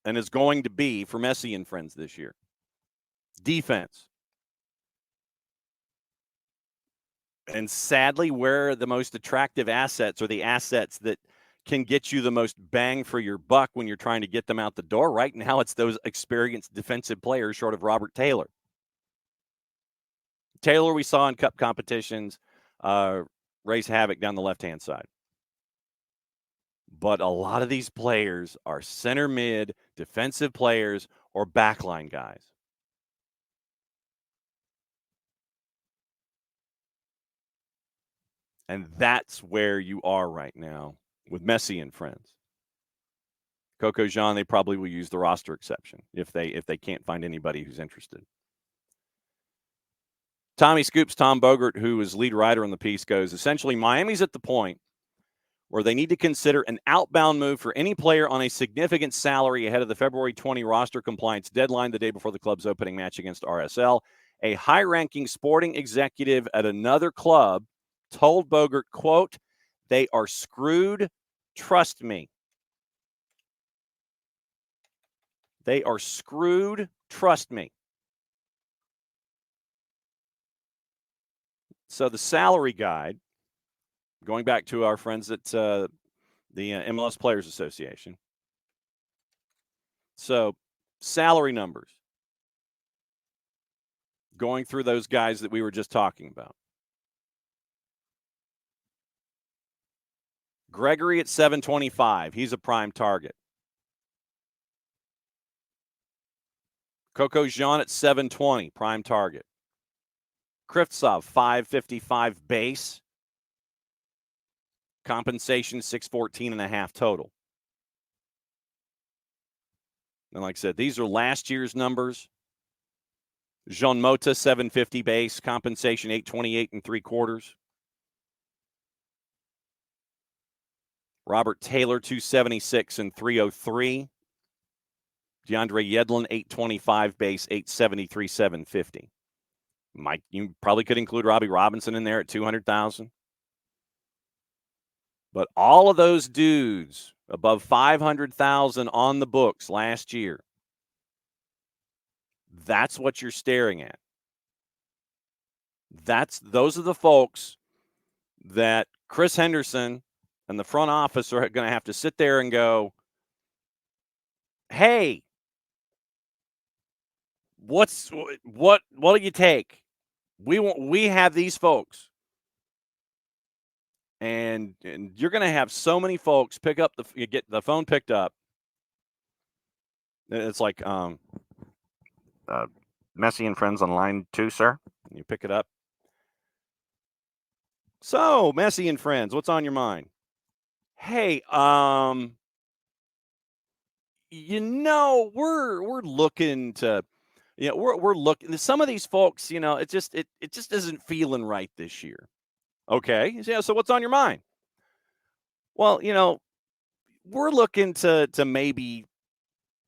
and is going to be for Messi and friends this year? Defense. And sadly, where are the most attractive assets or the assets that can get you the most bang for your buck when you're trying to get them out the door? Right now, it's those experienced defensive players short of Robert Taylor. Taylor, we saw in cup competitions, raise havoc down the left-hand side. But a lot of these players are center mid, defensive players, or backline guys. And that's where you are right now with Messi and friends. Coco Jean, they probably will use the roster exception if they can't find anybody who's interested. Tommy Scoops, Tom Bogert, who is lead writer on the piece, goes, essentially, Miami's at the point where they need to consider an outbound move for any player on a significant salary ahead of the February 20 roster compliance deadline, the day before the club's opening match against RSL. A high-ranking sporting executive at another club told Bogert, quote, they are screwed, trust me. They are screwed, trust me. So the salary guide, going back to our friends at the MLS Players Association. So salary numbers, going through those guys that we were just talking about. Gregory at 725. He's a prime target. Coco Jean at 720, prime target. Krivtsov, 555 base. Compensation, 614.5 total. And like I said, these are last year's numbers. Jean Mota, 750 base. Compensation, 828 3/4. Robert Taylor, 276 303. DeAndre Yedlin, 825 base, 873 750. Mike, you probably could include Robbie Robinson in there at 200,000. But all of those dudes above 500,000 on the books last year, that's what you're staring at. Those are the folks that Chris Henderson and the front office are going to have to sit there and go, hey, what do you take? We have these folks. And you're going to have so many folks get the phone picked up It's like Messi and friends on line 2, sir. And you pick it up. So, Messi and friends, what's on your mind? Hey, we're looking to, we're looking. Some of these folks, it just isn't feeling right this year. Okay, yeah. So what's on your mind? Well, we're looking to maybe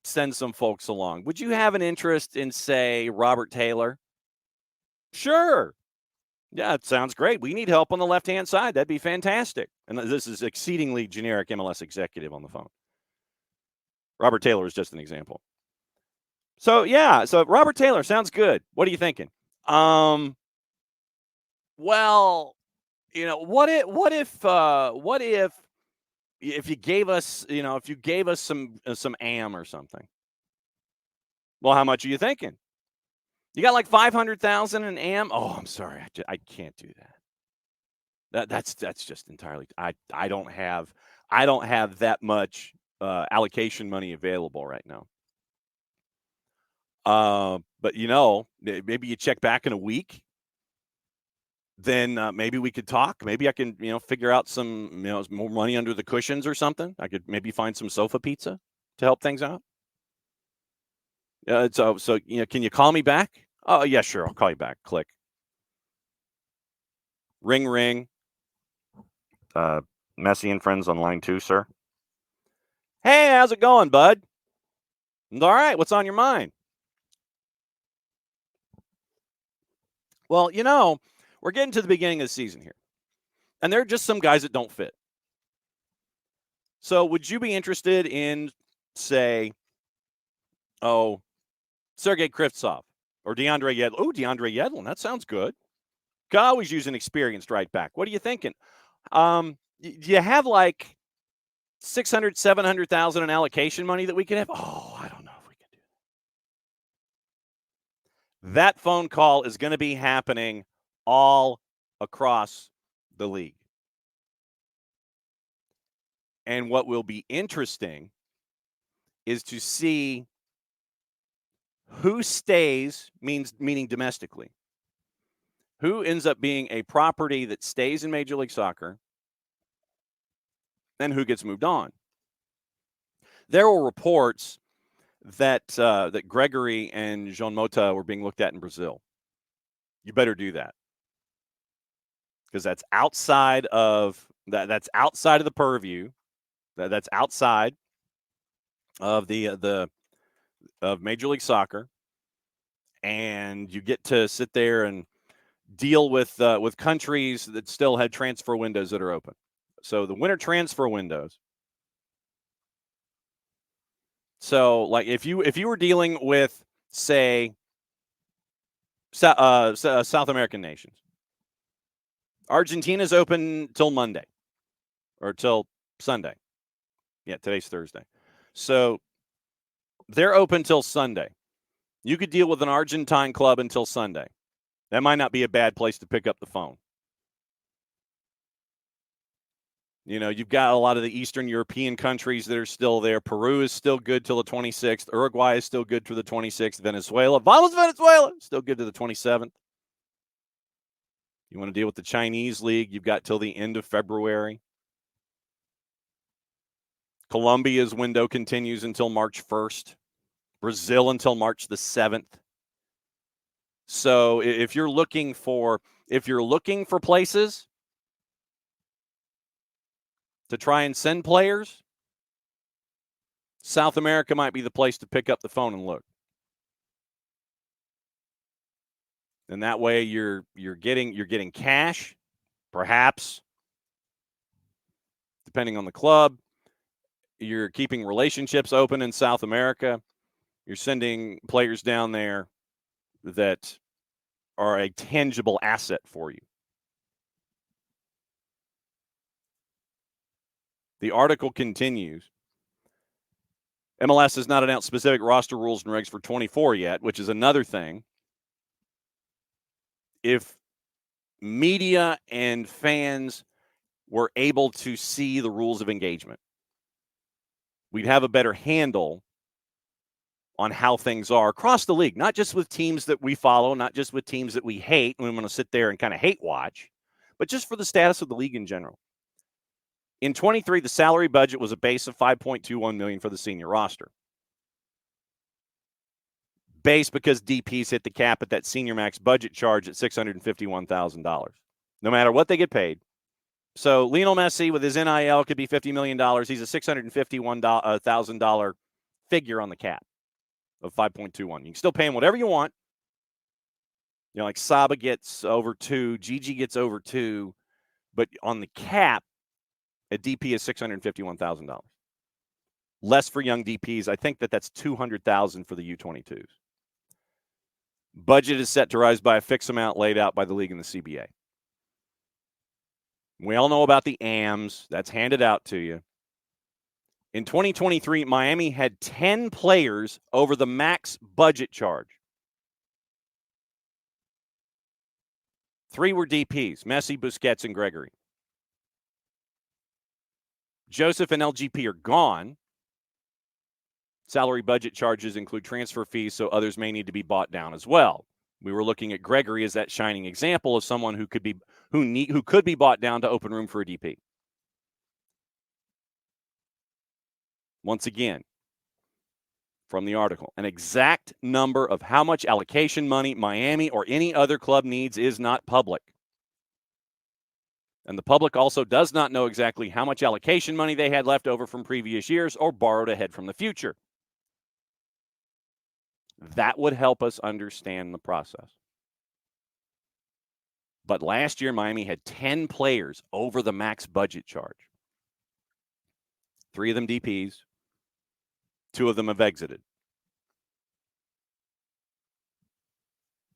send some folks along. Would you have an interest in, say, Robert Taylor? Sure. Yeah, it sounds great. We need help on the left-hand side. That'd be fantastic. And this is exceedingly generic MLS executive on the phone. Robert Taylor is just an example. So, yeah, so Robert Taylor sounds good. What are you thinking? Well, what if you gave us, some AM or something? Well, how much are you thinking? You got like 500,000 in AM? Oh, I'm sorry. I can't do that. That's just entirely. I don't have that much allocation money available right now. But maybe you check back in a week. Then maybe we could talk. Maybe I can figure out some more money under the cushions or something. I could maybe find some sofa pizza to help things out. So can you call me back? Oh yeah, sure. I'll call you back. Click. Ring ring. Messi and friends on line 2, sir. Hey, how's it going, bud? All right. What's on your mind? Well, we're getting to the beginning of the season here, and there are just some guys that don't fit. So, would you be interested in, say, Sergei Krivtsov or DeAndre Yedlin? Oh, DeAndre Yedlin. That sounds good. Could always use an experienced right back. What are you thinking? Do you have like 600, 700,000 in allocation money that we could have? Oh, I don't know if we can do that. That phone call is going to be happening all across the league. And what will be interesting is to see who stays, meaning domestically, who ends up being a property that stays in Major League Soccer, and who gets moved on. There were reports that that Gregory and Jean Mota were being looked at in Brazil. You better do that, because that's outside of that's outside of the purview. That's outside of the of Major League Soccer, and you get to sit there and deal with countries that still had transfer windows that are open. So the winter transfer windows. So like if you were dealing with, say, South American nations, Argentina's open till Monday or till Sunday. Yeah, today's Thursday. So they're open till Sunday. You could deal with an Argentine club until Sunday. That might not be a bad place to pick up the phone. You've got a lot of the Eastern European countries that are still there. Peru is still good till the 26th. Uruguay is still good to the 26th. Venezuela, vamos Venezuela, still good to the 27th. You want to deal with the Chinese league, you've got till the end of February. Colombia's window continues until March 1st. Brazil until March the 7th. So if you're looking for places to try and send players, South America might be the place to pick up the phone and look. And that way you're getting cash, perhaps, depending on the club. You're keeping relationships open in South America. You're sending players down there that are a tangible asset for you. The article continues. MLS has not announced specific roster rules and regs for 24 yet, which is another thing. If media and fans were able to see the rules of engagement, we'd have a better handle on how things are across the league, not just with teams that we follow, not just with teams that we hate, and we want to sit there and kind of hate watch, but just for the status of the league in general. In 23, the salary budget was a base of $5.21 million for the senior roster. Base because DPs hit the cap at that senior max budget charge at $651,000. No matter what they get paid. So Lionel Messi with his NIL could be $50 million. He's a $651,000 figure on the cap of 5.21. You can still pay him whatever you want. You know, like Saba gets over 2, Gigi gets over 2, but on the cap, a DP is $651,000. Less for young DPs. I think that's $200,000 for the U22s. Budget is set to rise by a fixed amount laid out by the league and the CBA. We all know about the AMs. That's handed out to you. In 2023, Miami had 10 players over the max budget charge. 3 were DPs, Messi, Busquets, and Gregory. Joseph and LGP are gone. Salary budget charges include transfer fees, so others may need to be bought down as well. We were looking at Gregory as that shining example of someone who could be bought down to open room for a DP. Once again, from the article, an exact number of how much allocation money Miami or any other club needs is not public. And the public also does not know exactly how much allocation money they had left over from previous years or borrowed ahead from the future. That would help us understand the process. But last year, Miami had 10 players over the max budget charge. 3 of them DPs. 2 of them have exited.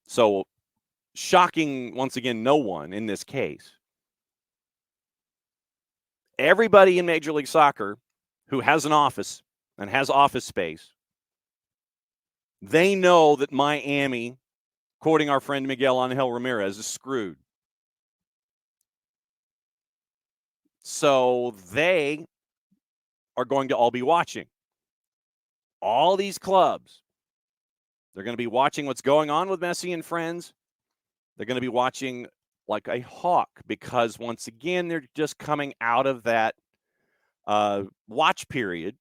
So, shocking, once again, no one in this case. Everybody in Major League Soccer who has an office and has office space, they know that Miami, quoting our friend Miguel Angel Ramirez, is screwed. So they are going to all be watching. All these clubs, they're going to be watching what's going on with Messi and friends. They're going to be watching like a hawk because, once again, they're just coming out of that watch period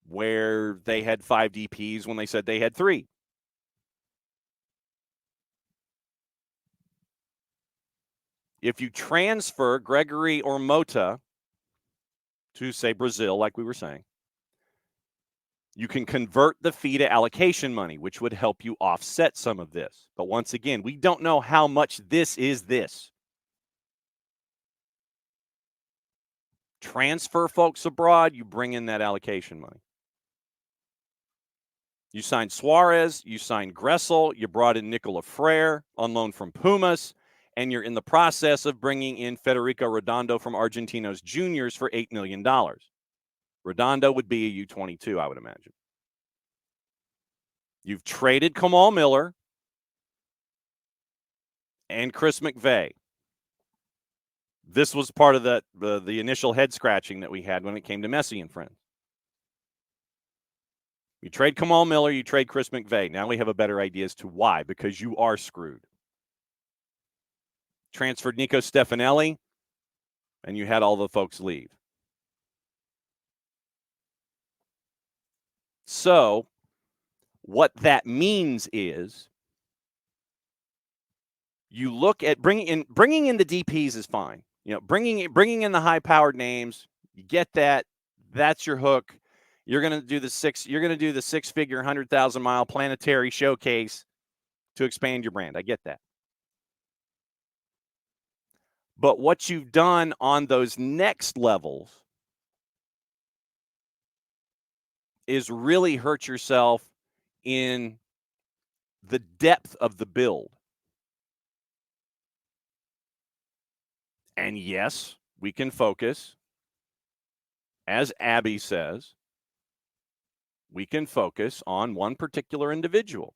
where they had 5 DPs when they said they had 3. If you transfer Gregory or Mota to, say, Brazil, like we were saying, you can convert the fee to allocation money, which would help you offset some of this. But once again, we don't know how much this is this. Transfer folks abroad, you bring in that allocation money. You signed Suarez, you signed Gressel, you brought in Nicola Frere on loan from Pumas, and you're in the process of bringing in Federico Redondo from Argentinos Juniors for $8 million. Redondo would be a U22, I would imagine. You've traded Kamal Miller and Chris McVeigh. This was part of the initial head scratching that we had when it came to Messi and friends. You trade Kamal Miller, you trade Chris McVeigh. Now we have a better idea as to why, because you are screwed. Transferred Nico Stefanelli, and you had all the folks leave. So what that means is you look at bringing in the DPs is fine. You know, bringing in the high-powered names, you get that. That's your hook. You're going to do the 6-figure 100,000-mile planetary showcase to expand your brand. I get that. But what you've done on those next levels is really hurt yourself in the depth of the build. And yes, we can focus, as Abby says, we can focus on one particular individual.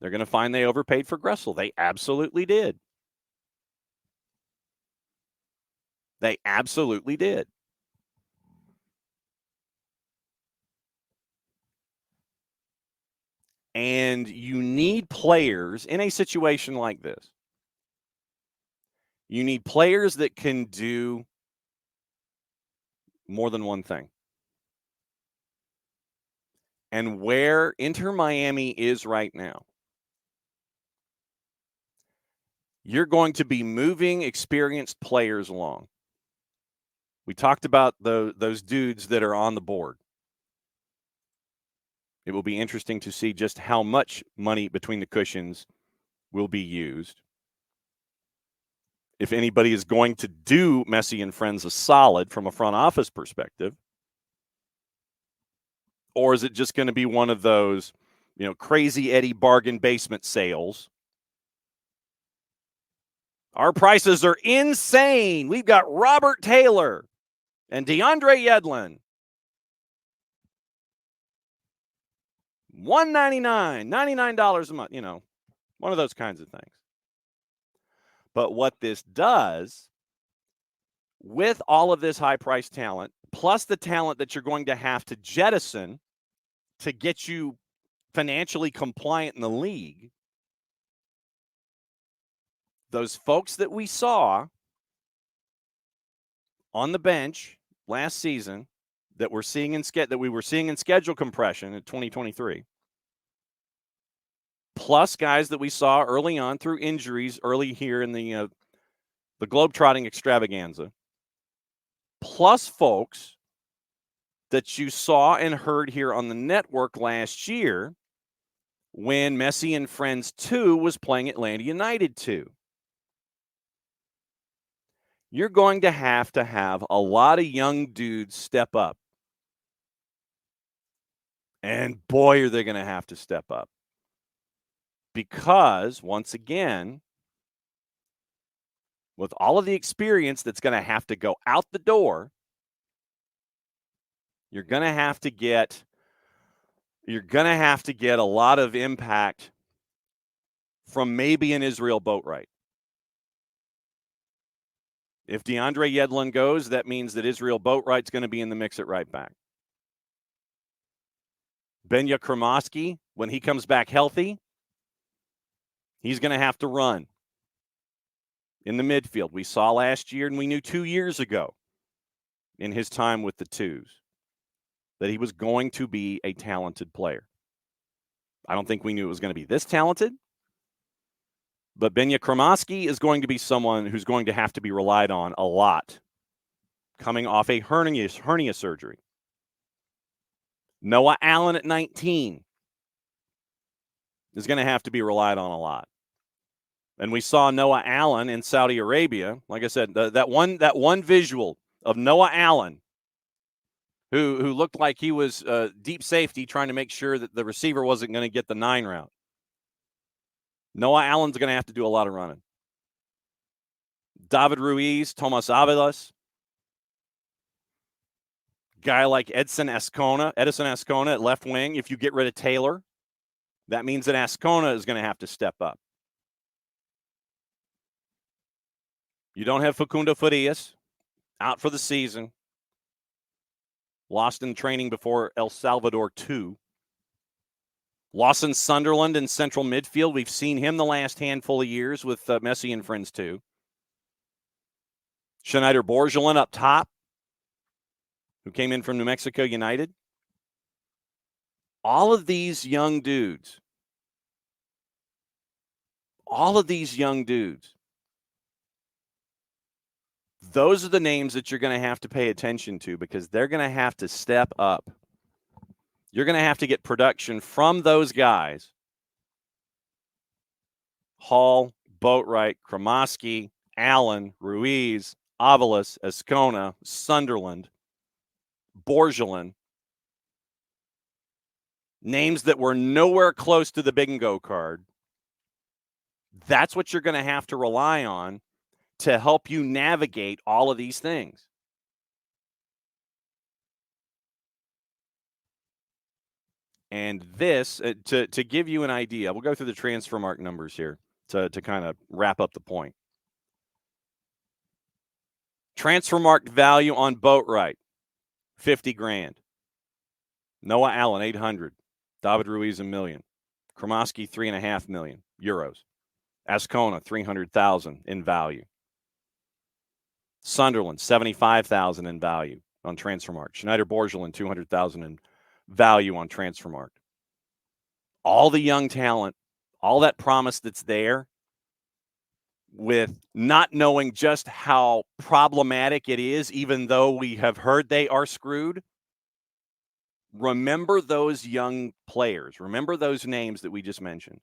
They're going to find they overpaid for Gressel. They absolutely did. They absolutely did. And you need players in a situation like this. You need players that can do more than one thing. And where Inter Miami is right now, you're going to be moving experienced players along. We talked about those dudes that are on the board. It will be interesting to see just how much money between the cushions will be used. If anybody is going to do Messi and Friends a solid from a front office perspective, or is it just going to be one of those, crazy Eddie bargain basement sales? Our prices are insane. We've got Robert Taylor and DeAndre Yedlin. $199, $99 a month, one of those kinds of things. But what this does, with all of this high-priced talent, plus the talent that you're going to have to jettison to get you financially compliant in the league, those folks that we saw on the bench last season that we were seeing in schedule compression in 2023, plus guys that we saw early on through injuries early here in the globetrotting extravaganza, plus folks that you saw and heard here on the network last year when Messi and Friends 2 was playing Atlanta United 2. You're going to have a lot of young dudes step up. And boy, are they going to have to step up. Because, once again, with all of the experience that's going to have to go out the door, you're going to have to get a lot of impact from maybe an Israel Boatwright. If DeAndre Yedlin goes, that means that Israel Boatwright's going to be in the mix at right back. Benya Kremoski, when he comes back healthy, he's going to have to run in the midfield. We saw last year and we knew 2 years ago in his time with the Twos that he was going to be a talented player. I don't think we knew it was going to be this talented, but Benya Kremoski is going to be someone who's going to have to be relied on a lot coming off a hernia surgery. Noah Allen at 19 is going to have to be relied on a lot. And we saw Noah Allen in Saudi Arabia. Like I said, that one visual of Noah Allen, who looked like he was deep safety trying to make sure that the receiver wasn't going to get the 9 route. Noah Allen's going to have to do a lot of running. David Ruiz, Tomas Avilas, guy like Edson Ascona at left wing. If you get rid of Taylor, that means that Ascona is going to have to step up. You don't have Facundo Farias, out for the season. Lost in training before El Salvador 2. Lawson Sunderland in central midfield. We've seen him the last handful of years with Messi and Friends 2. Schneider Borgelin up top, who came in from New Mexico United. All of these young dudes, those are the names that you're going to have to pay attention to because they're going to have to step up. You're going to have to get production from those guys. Hall, Boatwright, Kremoski, Allen, Ruiz, Avalos, Ascona, Sunderland, Borgelin. Names that were nowhere close to the big and go card. That's what you're going to have to rely on to help you navigate all of these things. And this, to give you an idea, we'll go through the transfer mark numbers here to kind of wrap up the point. Transfer mark value on Boatwright, $50,000. Noah Allen, $800,000. David Ruiz, $1 million. Kromoski, €3.5 million. Ascona, $300,000 in value. Sunderland, $75,000 in value on Transfermarkt. Schneider Borgelin, $200,000 in value on Transfermarkt. All the young talent, all that promise that's there, with not knowing just how problematic it is, even though we have heard they are screwed. Remember those young players. Remember those names that we just mentioned.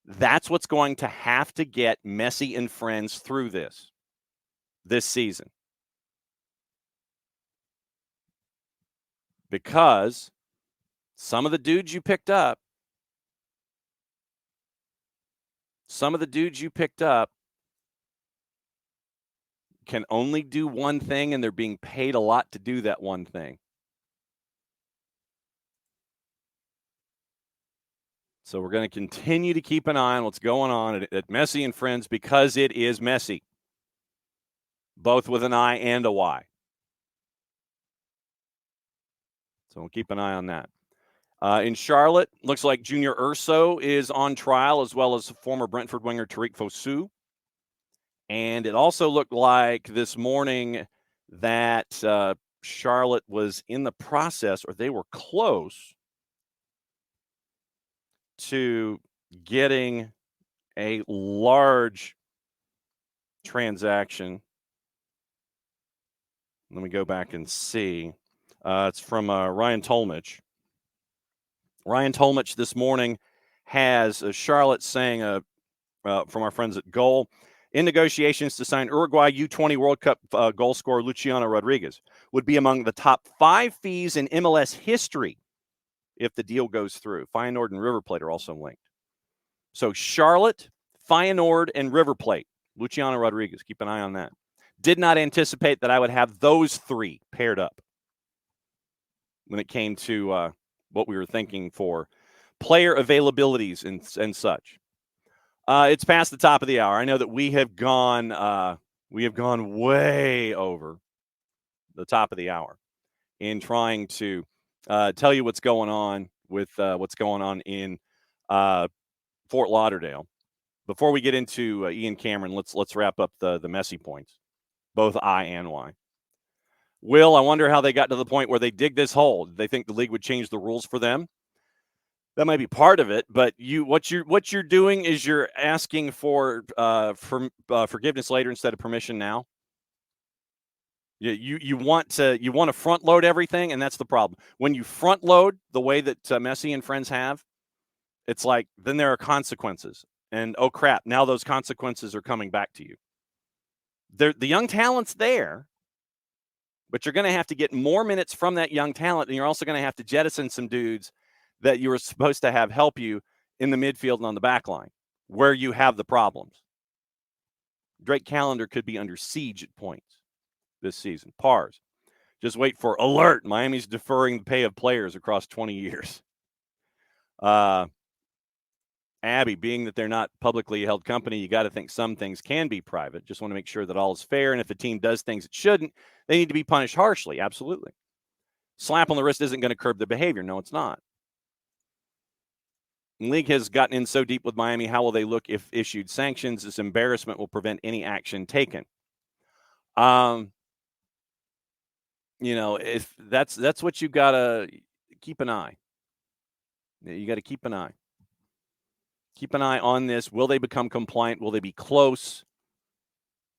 That's what's going to have to get Messi and friends through this season. Because some of the dudes you picked up can only do one thing, and they're being paid a lot to do that one thing. So we're going to continue to keep an eye on what's going on at Messi and Friends, because it is messy, both with an I and a Y. So we'll keep an eye on that. In Charlotte, looks like Junior Urso is on trial, as well as former Brentford winger Tariq Fosu. And it also looked like this morning that Charlotte was in the process, or they were close to getting a large transaction. Let me go back and see. It's from Ryan Tolmich. Ryan Tolmich this morning has Charlotte saying, from our friends at Goal, in negotiations to sign Uruguay U20 World Cup goal scorer Luciano Rodriguez, would be among the top 5 fees in MLS history if the deal goes through. Feyenoord and River Plate are also linked. So Charlotte, Feyenoord, and River Plate. Luciano Rodriguez, keep an eye on that. Did not anticipate that I would have those 3 paired up when it came to what we were thinking for player availabilities and such. It's past the top of the hour. I know that we have gone way over the top of the hour in trying to tell you what's going on with what's going on in Fort Lauderdale. Before we get into Ian Cameron, let's wrap up the Messi points, both I and Y. Will, I wonder how they got to the point where they dig this hole. Did they think the league would change the rules for them? That might be part of it, but what you're doing is you're asking for forgiveness later instead of permission now. You want to front load everything, and that's the problem. When you front load the way that Messi and friends have, it's like then there are consequences, and oh crap, now those consequences are coming back to you. The young talent's there, but you're going to have to get more minutes from that young talent, and you're also going to have to jettison some dudes that you were supposed to have help you in the midfield and on the back line, where you have the problems. Drake Callender could be under siege at points this season. Pars. Just wait for alert. Miami's deferring the pay of players across 20 years. Abby, being that they're not publicly held company, you got to think some things can be private. Just want to make sure that all is fair. And if a team does things it shouldn't, they need to be punished harshly. Absolutely. Slap on the wrist isn't going to curb the behavior. No, it's not. The league has gotten in so deep with Miami. How will they look if issued sanctions? This embarrassment will prevent any action taken. If that's what you got to keep an eye. You got to keep an eye. Keep an eye on this. Will they become compliant? Will they be close?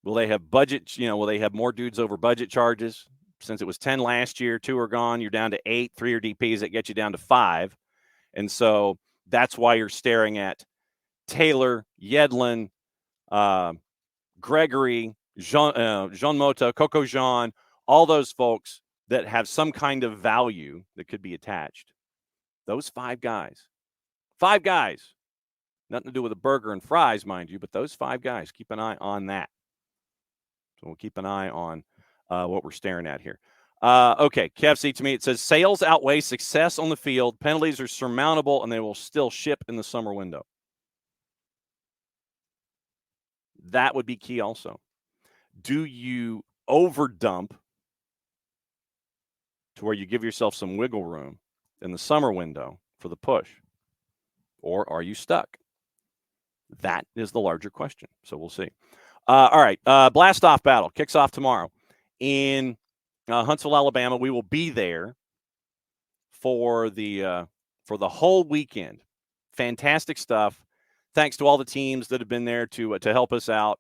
Will they have budget? Will they have more dudes over budget charges? Since it was 10 last year, 2 are gone. You're down to 8. 3 are DPs that get you down to 5. And so that's why you're staring at Taylor, Yedlin, Gregory, Jean Mota, Coco Jean, all those folks that have some kind of value that could be attached. Those 5 guys. 5 guys. Nothing to do with a burger and fries, mind you, but those 5 guys. Keep an eye on that. So we'll keep an eye on what we're staring at here. Okay, KFC to me, it says sales outweigh success on the field. Penalties are surmountable, and they will still ship in the summer window. That would be key also. Do you overdump to where you give yourself some wiggle room in the summer window for the push? or are you stuck? That is the larger question. So we'll see. All right. Blastoff Battle kicks off tomorrow in Huntsville, Alabama. We will be there for the whole weekend. Fantastic stuff. Thanks to all the teams that have been there to help us out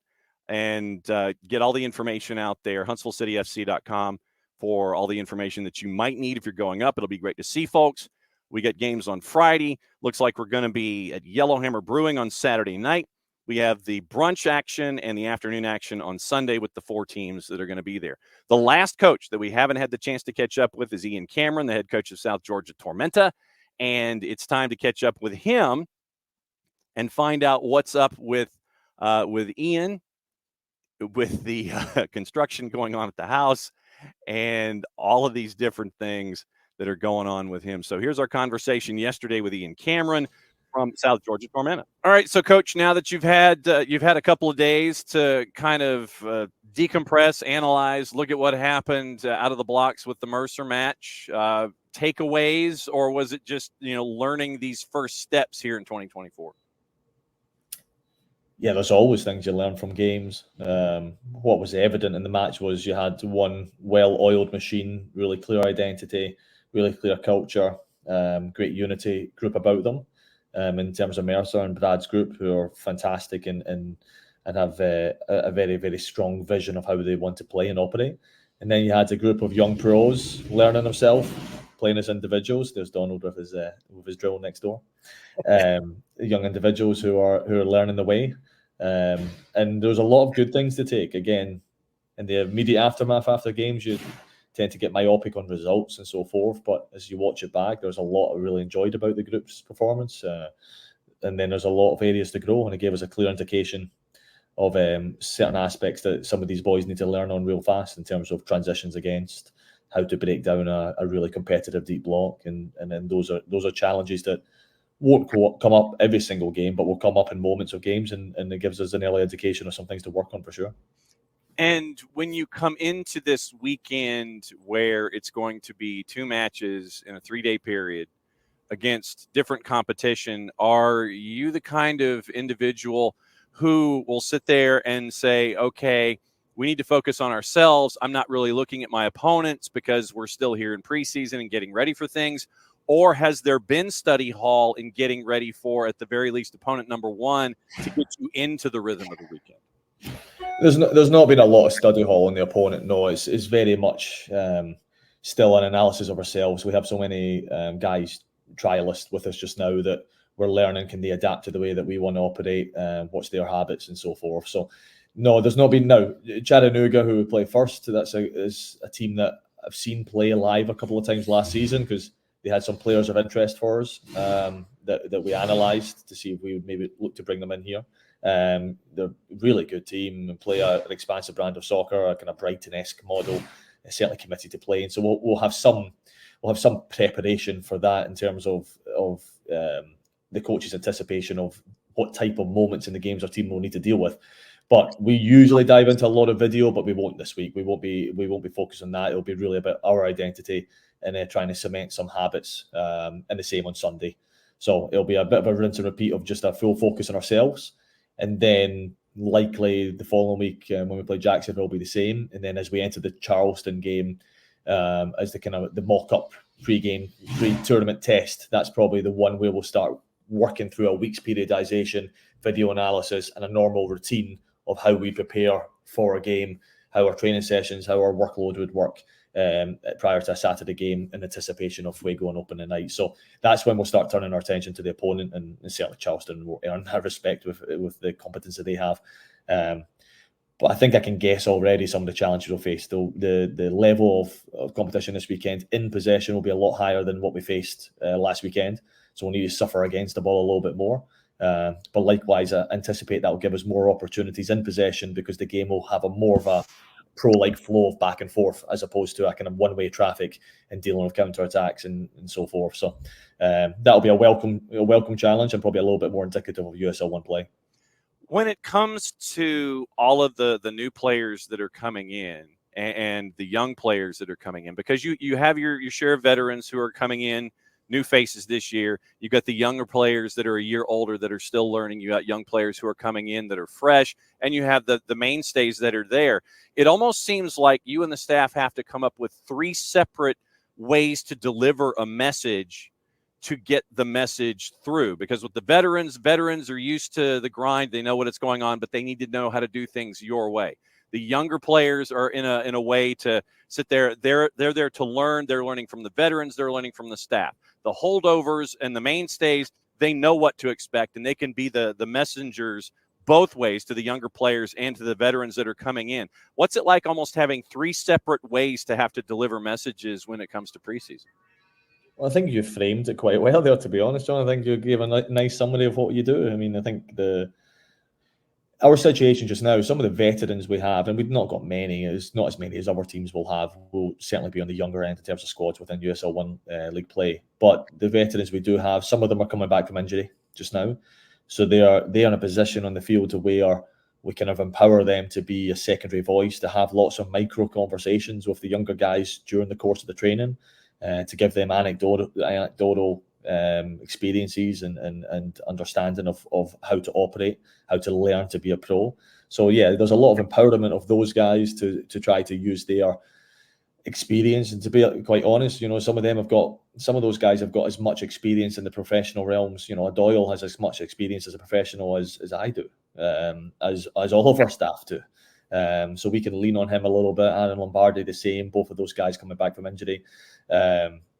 and get all the information out there. HuntsvilleCityFC.com for all the information that you might need if you're going up. It'll be great to see folks. We got games on Friday. Looks like we're going to be at Yellowhammer Brewing on Saturday night. We have the brunch action and the afternoon action on Sunday with the 4 teams that are going to be there. The last coach that we haven't had the chance to catch up with is Ian Cameron, the head coach of South Georgia Tormenta. And it's time to catch up with him and find out what's up with Ian, with the construction going on at the house, and all of these different things that are going on with him. So here's our conversation yesterday with Ian Cameron from South Georgia Tormenta. All right, so Coach, now that you've had a couple of days to kind of decompress, analyze, look at what happened out of the blocks with the Mercer match, takeaways, or was it just learning these first steps here in 2024? Yeah, there's always things you learn from games. What was evident in the match was you had one well-oiled machine, really clear identity, really clear culture, great unity group about them. In terms of Mercer and Brad's group, who are fantastic and have a very, very strong vision of how they want to play and operate. And then you had a group of young pros learning themselves, playing as individuals. There's Donald with his drill next door. Young individuals who are learning the way. And there's a lot of good things to take. Again, in the immediate aftermath after games, you tend to get myopic on results and so forth. But as you watch it back, there's a lot I really enjoyed about the group's performance. And then there's a lot of areas to grow. And it gave us a clear indication of certain aspects that some of these boys need to learn on real fast in terms of transitions against, how to break down a really competitive deep block. And then those are challenges that won't come up every single game, but will come up in moments of games, and it gives us an early indication of some things to work on for sure. And when you come into this weekend where it's going to be 2 matches in a 3-day period against different competition, are you the kind of individual who will sit there and say, okay, we need to focus on ourselves. I'm not really looking at my opponents because we're still here in preseason and getting ready for things? Or has there been study hall in getting ready for, at the very least, opponent number 1 to get you into the rhythm of the weekend? There's not been a lot of study hall on the opponent. No, it's very much still an analysis of ourselves. We have so many guys trialists with us just now that we're learning, can they adapt to the way that we want to operate, what's their habits and so forth. So no, there's not been. Now Chattanooga, who we play first, is a team that I've seen play live a couple of times last season because they had some players of interest for us that we analysed to see if we would maybe look to bring them in here. They're a really good team and play an expansive brand of soccer, a kind of Brighton-esque model. They're certainly committed to playing, so we'll have some preparation for that in terms of the coach's anticipation of what type of moments in the games our team will need to deal with. But we usually dive into a lot of video, but we won't this week. We won't be focused on that. It'll be really about our identity and trying to cement some habits, and the same on Sunday. So it'll be a bit of a rinse and repeat of just a full focus on ourselves. And then likely the following week when we play Jacksonville will be the same. And then as we enter the Charleston game, as the kind of the mock-up pre-tournament test, that's probably the one where we'll start working through a week's periodization, video analysis, and a normal routine of how we prepare for a game, how our training sessions, how our workload would work prior to a Saturday game in anticipation of Fuego and opening night. So that's when we'll start turning our attention to the opponent, and certainly Charleston will earn our respect with the competence that they have. But I think I can guess already some of the challenges we'll face. The level of competition this weekend in possession will be a lot higher than what we faced last weekend. So we'll need to suffer against the ball a little bit more. But likewise, I anticipate that will give us more opportunities in possession because the game will have more of a pro-like flow of back and forth as opposed to a kind of one-way traffic and dealing with counter-attacks and so forth. So that'll be a welcome challenge and probably a little bit more indicative of USL 1 play. When it comes to all of the new players that are coming in and the young players that are coming in, because you have your share of veterans who are coming in new faces this year. You got the younger players that are a year older that are still learning. You got young players who are coming in that are fresh, and you have the mainstays that are there. It almost seems like you and the staff have to come up with 3 separate ways to deliver a message to get the message through, because with the veterans are used to the grind. They know what is going on, but they need to know how to do things your way. The younger players are in a way to sit there. They're there to learn. They're learning from the veterans. They're learning from the staff. The holdovers and the mainstays, they know what to expect, and they can be the messengers both ways to the younger players and to the veterans that are coming in. What's it like almost having 3 separate ways to have to deliver messages when it comes to preseason? Well, I think you framed it quite well there, to be honest, John. I think you gave a nice summary of what you do. I mean, I think our situation just now, some of the veterans we have, and we've not got many, is not as many as other teams will have, will certainly be on the younger end in terms of squads within USL 1 league play. But the veterans we do have, some of them are coming back from injury just now. So they are in a position on the field to where we kind of empower them to be a secondary voice, to have lots of micro conversations with the younger guys during the course of the training, to give them anecdotal experiences and understanding of how to operate, how to learn to be a pro. So yeah, there's a lot of empowerment of those guys to try to use their experience. And to be quite honest, some of those guys have got as much experience in the professional realms. Doyle has as much experience as a professional as I do, as all of our staff do. So we can lean on him a little bit. Aaron Lombardi the same, both of those guys coming back from injury.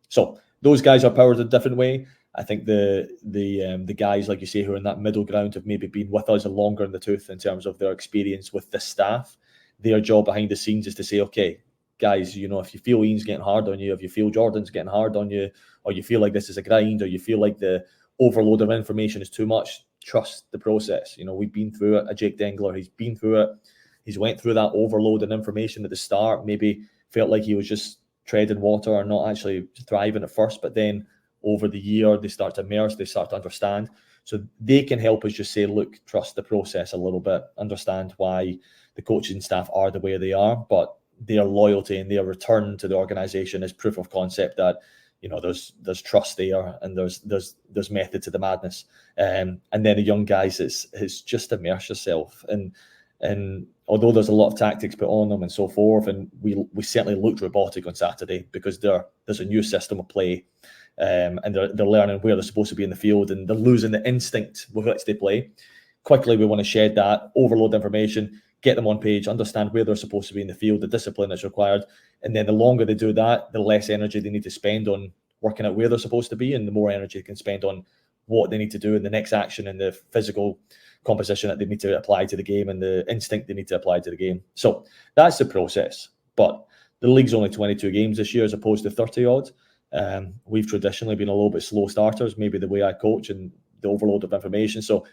So those guys are powered a different way. I think the guys, like you say, who are in that middle ground have maybe been with us longer in the tooth in terms of their experience with the staff. Their job behind the scenes is to say, okay, guys, if you feel Ian's getting hard on you, if you feel Jordan's getting hard on you, or you feel like this is a grind, or you feel like the overload of information is too much, trust the process. We've been through it. Jake Dengler, he's been through it. He's went through that overload and information at the start, maybe felt like he was just treading water or not actually thriving at first, but then over the year they start to immerse, they start to understand. So they can help us just say, look, trust the process a little bit, understand why the coaching staff are the way they are, but their loyalty and their return to the organization is proof of concept that there's trust there, and there's method to the madness. And then the young guys, it's just immerse yourself. And although there's a lot of tactics put on them and so forth, and we certainly looked robotic on Saturday because there's a new system of play, and they're learning where they're supposed to be in the field, and they're losing the instinct with which they play. Quickly, we want to shed that, overload information, get them on page, understand where they're supposed to be in the field, the discipline that's required, and then the longer they do that, the less energy they need to spend on working out where they're supposed to be, and the more energy they can spend on what they need to do in the next action and the physical composition that they need to apply to the game and the instinct they need to apply to the game. So that's the process. But the league's only 22 games this year as opposed to 30 odd. We've traditionally been a little bit slow starters, maybe the way I coach and the overload of information. So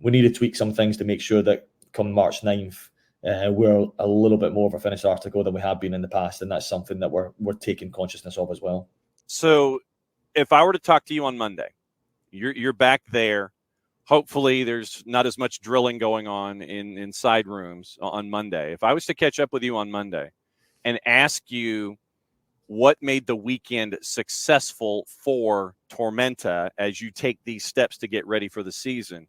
we need to tweak some things to make sure that come March 9th, we're a little bit more of a finished article than we have been in the past. And that's something that we're taking consciousness of as well. So if I were to talk to you on Monday, you're back there. Hopefully there's not as much drilling going on in side rooms on Monday. If I was to catch up with you on Monday and ask you what made the weekend successful for Tormenta as you take these steps to get ready for the season,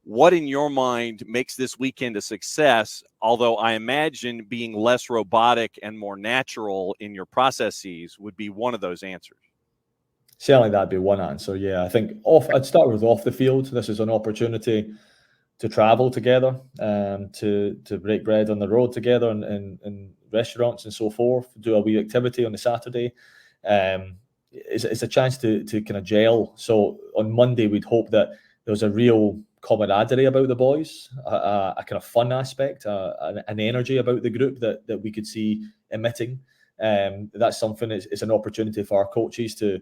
what in your mind makes this weekend a success? Although I imagine being less robotic and more natural in your processes would be one of those answers. Certainly that'd be one answer. Yeah, I think I'd start with off the field. This is an opportunity to travel together, to break bread on the road together in restaurants and so forth, do a wee activity on a Saturday. It's a chance to kind of gel. So on Monday, we'd hope that there was a real camaraderie about the boys, a kind of fun aspect, an energy about the group that we could see emitting. That's something, it's an opportunity for our coaches to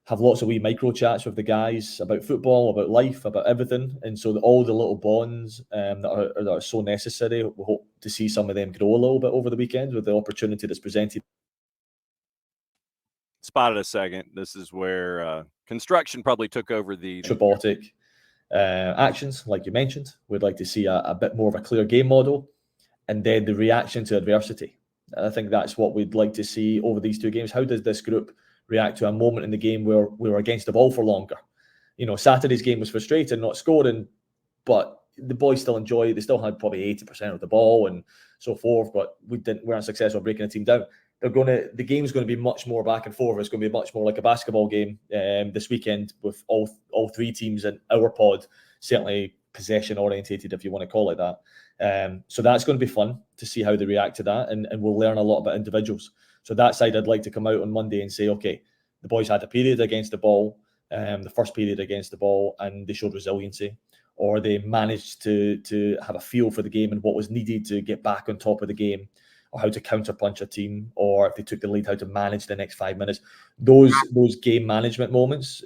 have lots of wee micro chats with the guys about football, about life, about everything. And so all the little bonds that are so necessary, we hope to see some of them grow a little bit over the weekend with the opportunity that's presented. Spotted a second. This is where construction probably took over the robotic actions, like you mentioned. We'd like to see a bit more of a clear game model, and then the reaction to adversity. I think that's what we'd like to see over these two games. How does this group react to a moment in the game where we were against the ball for longer. Saturday's game was frustrating, not scoring, but the boys still enjoy it. They still had probably 80% of the ball and so forth, but we weren't successful breaking the team down. The game's going to be much more back and forth. It's going to be much more like a basketball game this weekend, with all three teams in our pod, certainly possession orientated, if you want to call it that. So that's going to be fun to see how they react to that, and we'll learn a lot about individuals. So that side, I'd like to come out on Monday and say, okay, the boys had a period against the ball, the first period against the ball, and they showed resiliency, or they managed to have a feel for the game and what was needed to get back on top of the game, or how to counterpunch a team, or if they took the lead, how to manage the next 5 minutes. Those game management moments,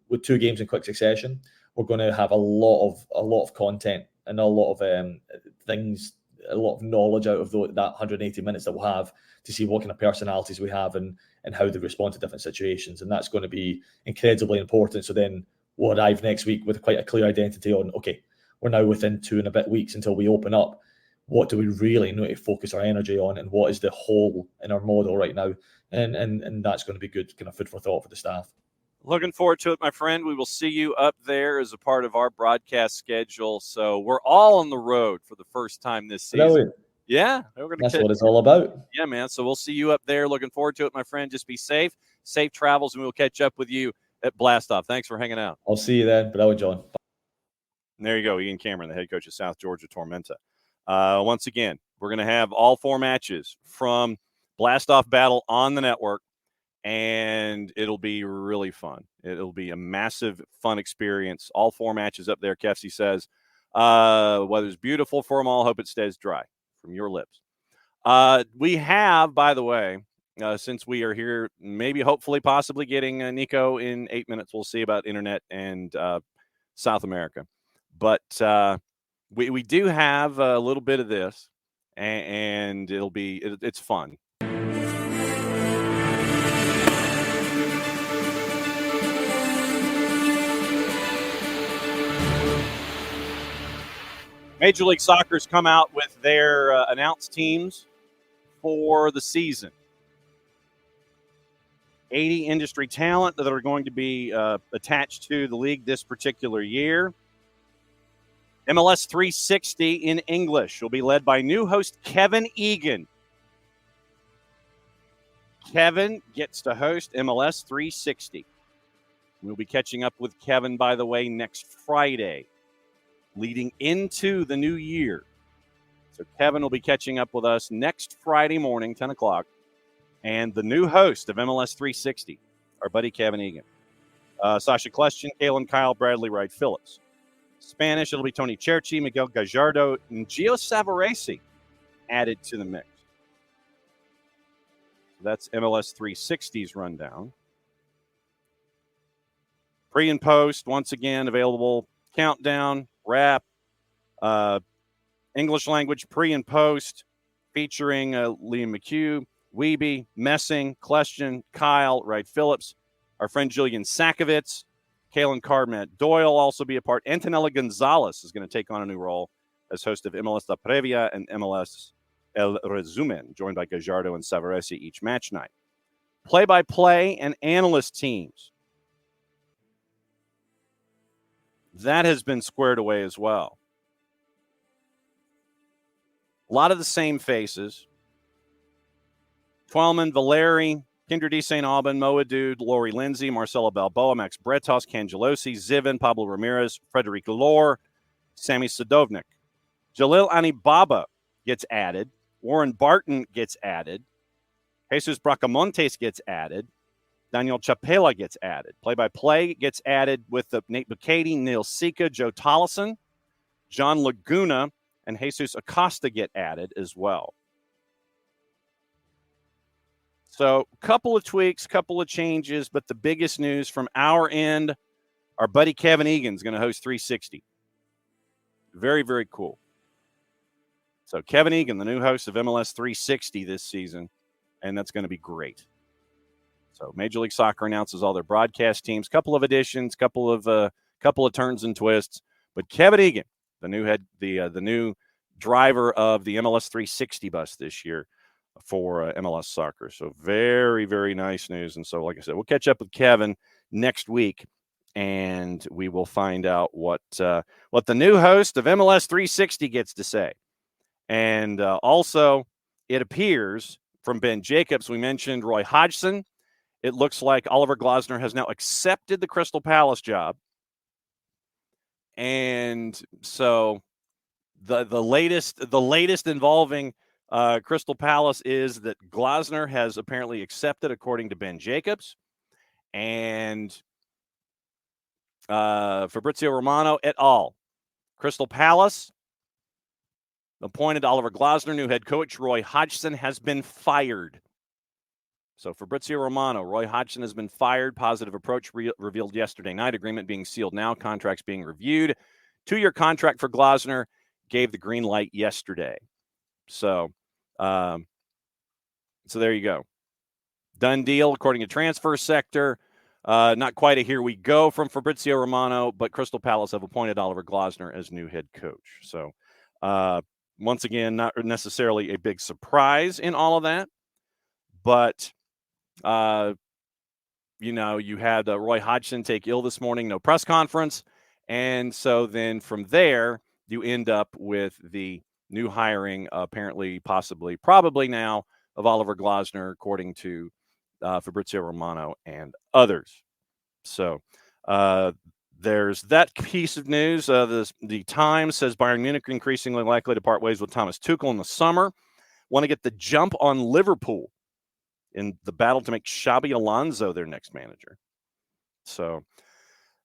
with 2 games in quick succession, we're going to have a lot of content and a lot of things, a lot of knowledge out of that 180 minutes that we'll have to see what kind of personalities we have and how they respond to different situations. And that's going to be incredibly important. So then we'll arrive next week with quite a clear identity on, okay, we're now within 2 and a bit weeks until we open up. What do we really need to focus our energy on, and what is the hole in our model right now? And that's going to be good kind of food for thought for the staff. Looking forward to it, my friend. We will see you up there as a part of our broadcast schedule. So we're all on the road for the first time this season. Brilliant. Yeah. That's what it's all about. Yeah, man. So we'll see you up there. Looking forward to it, my friend. Just be safe. Safe travels, and we'll catch up with you at Blastoff. Thanks for hanging out. I'll see you then. Brilliant, John. And there you go, Ian Cameron, the head coach of South Georgia Tormenta. Once again, we're going to have all 4 matches from Blastoff Battle on the network, and it'll be really fun. It'll be a massive, fun experience. All 4 matches up there, Kefsey says. Weather's beautiful for them all. Hope it stays dry from your lips. We have, by the way, since we are here, maybe, hopefully, possibly getting Nico in 8 minutes. We'll see about internet and South America. But we do have a little bit of this, and it's fun. Major League Soccer's come out with their announced teams for the season. 80 industry talent that are going to be attached to the league this particular year. MLS 360 in English will be led by new host Kevin Egan. Kevin gets to host MLS 360. We'll be catching up with Kevin, by the way, next Friday, leading into the new year. So Kevin will be catching up with us next Friday morning, 10 o'clock. And the new host of MLS 360, our buddy Kevin Egan. Sasha Kleshchin, Kalen Kyle, Bradley Wright Phillips. Spanish, it'll be Tony Cerci, Miguel Gallardo, and Gio Savarese added to the mix. That's MLS 360's rundown. Pre and post, once again, available. Countdown, wrap, English language pre and post, featuring Liam McHugh, Wiebe, Messing, Kleshchin, Kyle, Wright Phillips, our friend Julian Sakovitz, Kalen Carr-Matt Doyle will also be a part. Antonella Gonzalez is going to take on a new role as host of MLS La Previa and MLS El Resumen, joined by Gallardo and Savarese each match night. Play-by-play and analyst teams. That has been squared away as well. A lot of the same faces. Twelman, Valeri, Kindred D. St. Aubin, Moa Dude, Lori Lindsay, Marcelo Balboa, Max Bretos, Cangelosi, Zivin, Pablo Ramirez, Frederic Lore, Sammy Sadovnik. Jalil Anibaba gets added. Warren Barton gets added. Jesus Bracamontes gets added. Daniel Chapela gets added. Play-by-play gets added with Nate Bucati, Neil Sika, Joe Tollison, John Laguna, and Jesus Acosta get added as well. So a couple of tweaks, couple of changes, but the biggest news from our end, our buddy Kevin Egan is going to host 360. Very, very cool. So Kevin Egan, the new host of MLS 360 this season, and that's going to be great. So Major League Soccer announces all their broadcast teams, couple of additions, couple of turns and twists, but Kevin Egan, the new driver of the MLS 360 bus this year, for MLS soccer. So very, very nice news. And so, like I said, we'll catch up with Kevin next week, and we will find out what the new host of MLS 360 gets to say. And also, it appears from Ben Jacobs, we mentioned Roy Hodgson. It looks like Oliver Glasner has now accepted the Crystal Palace job. And so the latest involving Crystal Palace is that Glasner has apparently accepted, according to Ben Jacobs, and Fabrizio Romano et al. Crystal Palace appointed Oliver Glasner, new head coach. Roy Hodgson has been fired. So Fabrizio Romano, Roy Hodgson has been fired. Positive approach revealed yesterday night. Agreement being sealed now. Contracts being reviewed. 2-year contract for Glasner. Gave the green light yesterday. So there you go. Done deal, according to Transfer Sector. Not quite a here we go from Fabrizio Romano, but Crystal Palace have appointed Oliver Glasner as new head coach. So once again, not necessarily a big surprise in all of that, but you had Roy Hodgson take ill this morning, no press conference. And so then from there, you end up with the new hiring, apparently, possibly, probably now, of Oliver Glasner, according to Fabrizio Romano and others. So there's that piece of news. The Times says Bayern Munich increasingly likely to part ways with Thomas Tuchel in the summer. Want to get the jump on Liverpool in the battle to make Xabi Alonso their next manager. So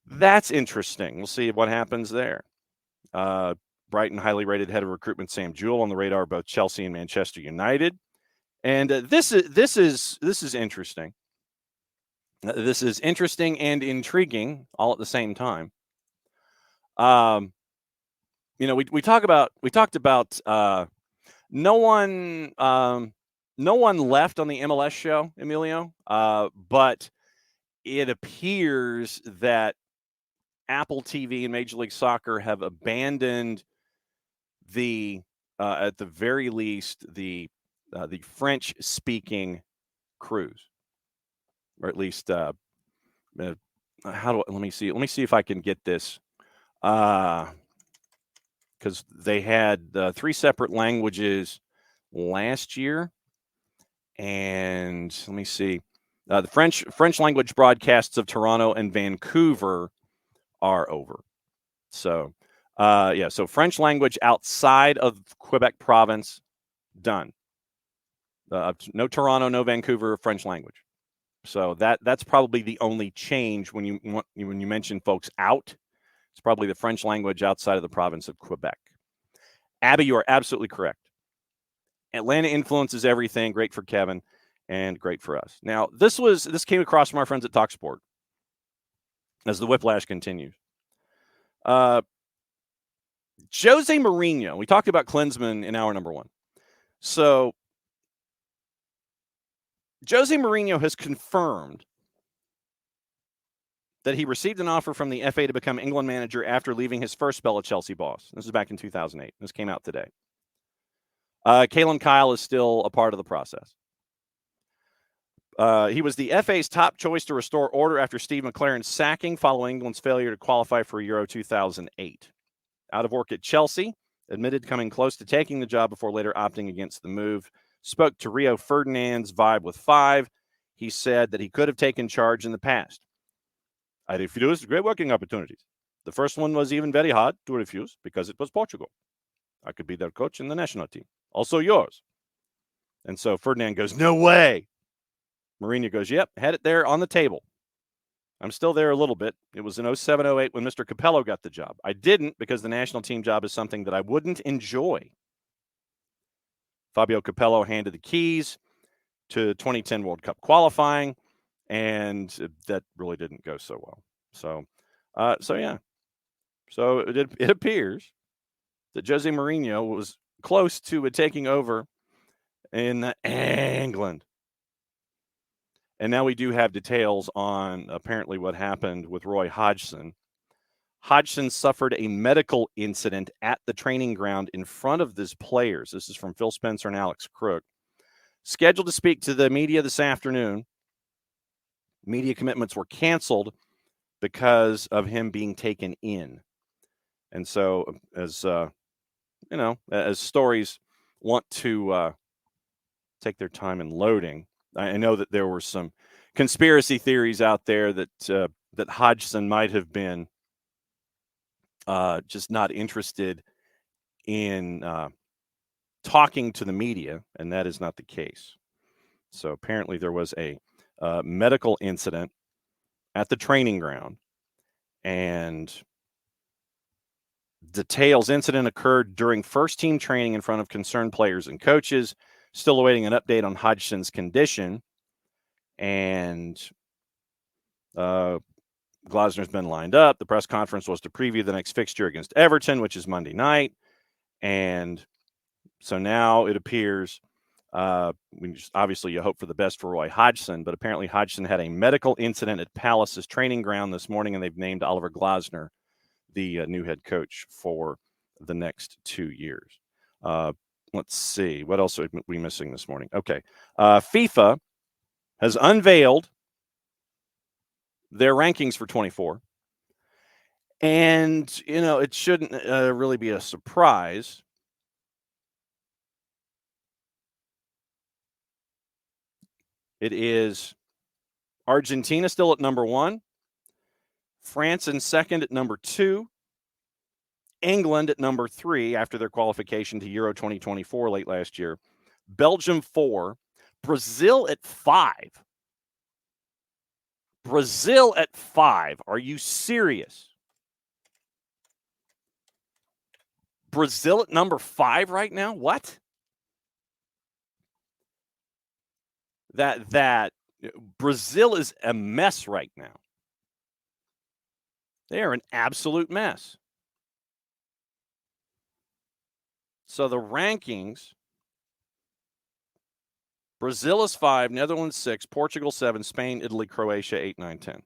that's interesting. We'll see what happens there. Brighton highly rated head of recruitment Sam Jewell on the radar of both Chelsea and Manchester United. And this is interesting. This is interesting and intriguing all at the same time. We talked about no one left on the MLS show, Emilio, but it appears that Apple TV and Major League Soccer have abandoned at the very least, the French-speaking crews, or at least let me see if I can get this, because they had 3 separate languages last year, and let me see, the French language broadcasts of Toronto and Vancouver are over. So so French language outside of Quebec province, done. No Toronto, no Vancouver, French language. So that's probably the only change when you mention folks out. It's probably the French language outside of the province of Quebec. Abby, you are absolutely correct. Atlanta influences everything. Great for Kevin and great for us. Now, this came across from our friends at TalkSport as the whiplash continues. Jose Mourinho, we talked about Klinsmann in hour number 1. So Jose Mourinho has confirmed that he received an offer from the FA to become England manager after leaving his first spell at Chelsea boss. This is back in 2008. This came out today. Kalen Kyle is still a part of the process. He was the FA's top choice to restore order after Steve McLaren's sacking following England's failure to qualify for Euro 2008. Out of work at Chelsea, admitted coming close to taking the job before later opting against the move. Spoke to Rio Ferdinand's Vibe with 5. He said that he could have taken charge in the past. I refused great working opportunities. The first one was even very hard to refuse because it was Portugal. I could be their coach in the national team. Also yours. And so Ferdinand goes, no way. Mourinho goes, yep, had it there on the table. I'm still there a little bit. It was in 07-08 when Mr. Capello got the job. I didn't because the national team job is something that I wouldn't enjoy. Fabio Capello handed the keys to 2010 World Cup qualifying, and that really didn't go so well. So yeah. So it appears that Jose Mourinho was close to taking over in England. And now we do have details on apparently what happened with Roy Hodgson. Hodgson suffered a medical incident at the training ground in front of his players. This is from Phil Spencer and Alex Crook. scheduled to speak to the media this afternoon. Media commitments were canceled because of him being taken in. And so, as as stories want to take their time in loading, I know that there were some conspiracy theories out there that Hodgson might have been just not interested in talking to the media, and that is not the case. So apparently there was a medical incident at the training ground, and details incident occurred during first team training in front of concerned players and coaches. Still awaiting an update on Hodgson's condition, and Glasner's been lined up. The press conference was to preview the next fixture against Everton, which is Monday night. And so now it appears, obviously you hope for the best for Roy Hodgson, but apparently Hodgson had a medical incident at Palace's training ground this morning, and they've named Oliver Glasner the new head coach for the next 2 years. Let's see. What else are we missing this morning? Okay. FIFA has unveiled their rankings for 24. And, it shouldn't really be a surprise. It is Argentina still at number 1, France in second at number 2, England at number 3 after their qualification to Euro 2024 late last year, Belgium 4, Brazil at 5. Brazil at 5. Are you serious? Brazil at number 5 right now? What? That Brazil is a mess right now. They are an absolute mess. So the rankings, Brazil is 5, Netherlands 6, Portugal 7, Spain, Italy, Croatia 8, 9, 10.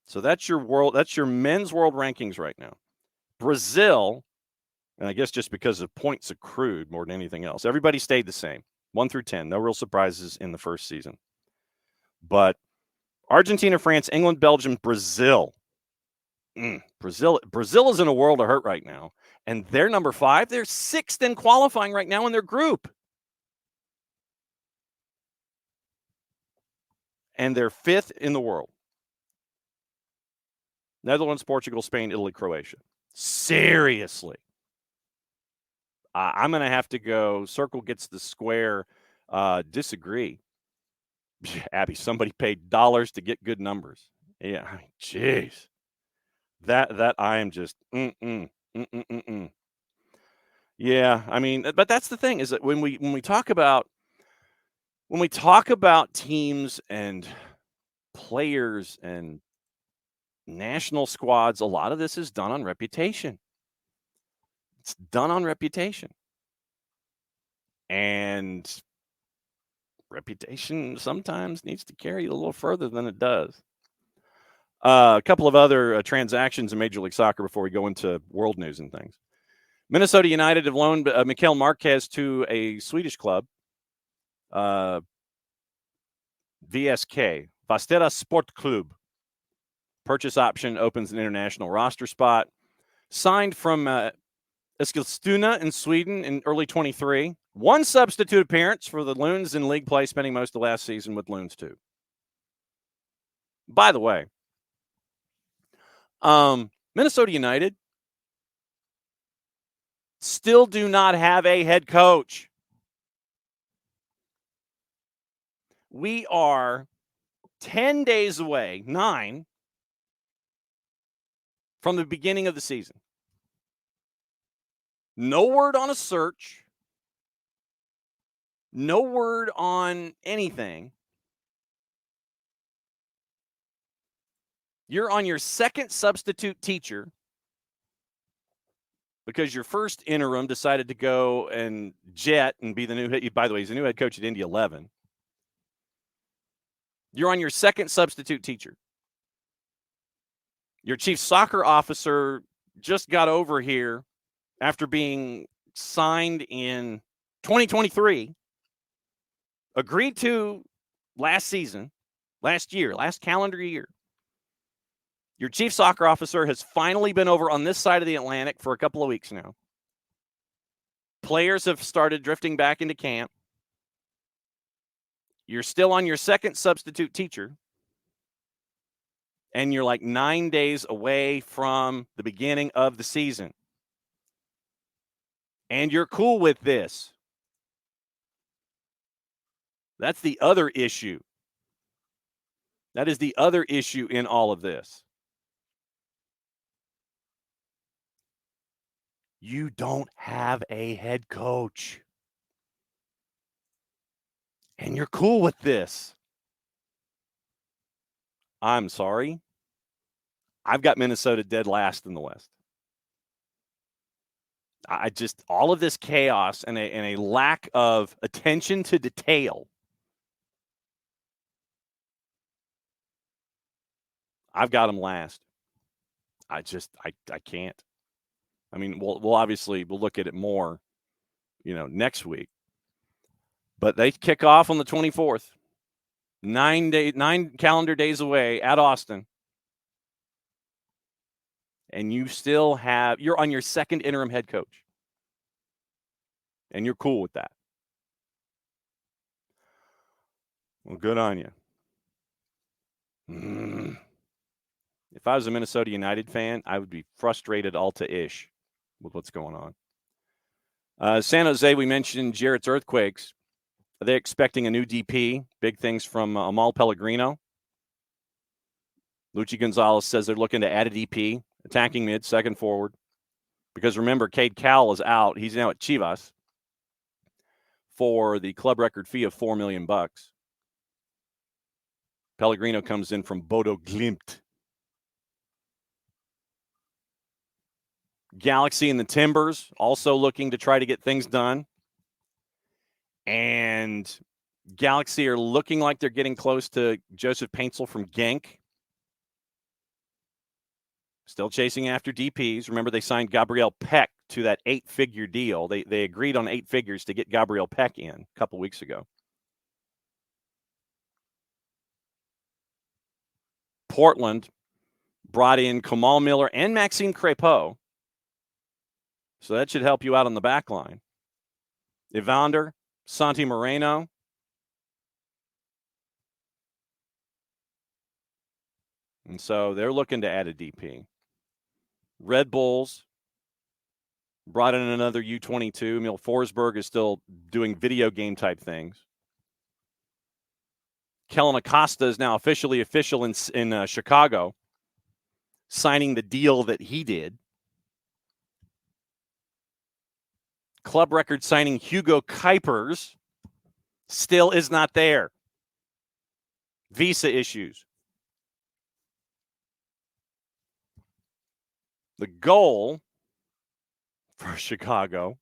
So that's your men's world rankings right now. Brazil, and I guess just because of points accrued more than anything else, everybody stayed the same, 1 through 10. No real surprises in the first season. But Argentina, France, England, Belgium, Brazil. Brazil is in a world of hurt right now. And they're number 5. They're 6th in qualifying right now in their group. And they're 5th in the world. Netherlands, Portugal, Spain, Italy, Croatia. Seriously. I'm going to have to go circle gets the square, disagree. Abby, somebody paid dollars to get good numbers. Yeah, jeez. That I am just Yeah, I mean, but that's the thing, is that when we talk about teams and players and national squads, a lot of this is done on reputation. It's done on reputation. And reputation sometimes needs to carry a little further than it does. A couple of other transactions in Major League Soccer before we go into world news and things. Minnesota United have loaned Mikael Marquez to a Swedish club, VSK, Vastera Sportklubb. Purchase option opens an international roster spot. Signed from Eskilstuna in Sweden in early 23. 1 substitute appearance for the Loons in league play, spending most of last season with Loons 2. By the way, Minnesota United still do not have a head coach. We are 10 days away, 9, from the beginning of the season. No word on a search. No word on anything. You're on your second substitute teacher because your first interim decided to go and jet and be the new head. By the way, he's the new head coach at Indy 11. You're on your second substitute teacher. Your chief soccer officer just got over here after being signed in 2023 agreed to last year, last calendar year. Your chief soccer officer has finally been over on this side of the Atlantic for a couple of weeks now. Players have started drifting back into camp. You're still on your second substitute teacher. And you're like 9 days away from the beginning of the season. And you're cool with this. That's the other issue. That is the other issue in all of this. You don't have a head coach. And you're cool with this. I'm sorry. I've got Minnesota dead last in the West. All of this chaos and a lack of attention to detail. I've got them last. I can't. I mean, we'll obviously look at it more, next week. But they kick off on the 24th. 9 calendar days away at Austin. And you're on your second interim head coach. And you're cool with that. Well, good on you. If I was a Minnesota United fan, I would be frustrated all to ish with what's going on. San Jose, we mentioned Jarrett's Earthquakes. Are they expecting a new DP? Big things from Amal Pellegrino. Luchi Gonzalez says they're looking to add a DP, attacking mid, second forward. Because remember, Cade Cowell is out. He's now at Chivas for the club record fee of $4 million. Pellegrino comes in from Bodo Glimt. Galaxy and the Timbers also looking to try to get things done. And Galaxy are looking like they're getting close to Joseph Paintsel from Genk. Still chasing after DPs. Remember, they signed Gabriel Peck to that 8-figure deal. They agreed on 8 figures to get Gabriel Peck in a couple weeks ago. Portland brought in Kamal Miller and Maxime Crépeau. So that should help you out on the back line. Evander, Santi Moreno. And so they're looking to add a DP. Red Bulls brought in another U22. Emil Forsberg is still doing video game type things. Kellen Acosta is now official in Chicago, signing the deal that he did. Club record signing Hugo Kuipers still is not there. Visa issues. The goal for Chicago,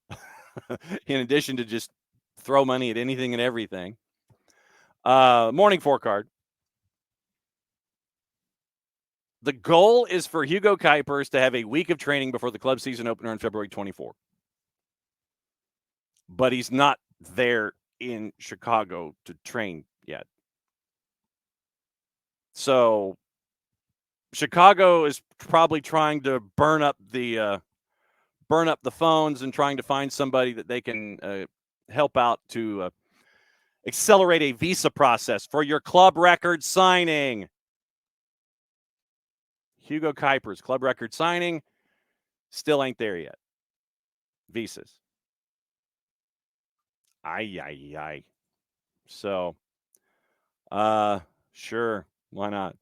in addition to just throw money at anything and everything, morning forecard. The goal is for Hugo Kuipers to have a week of training before the club season opener on February 24th. But he's not there in Chicago to train yet. So Chicago is probably trying to burn up the phones and trying to find somebody that they can help out to accelerate a visa process for your club record signing. Hugo Kuipers, club record signing, still ain't there yet. Visas. Ay. So, sure, why not?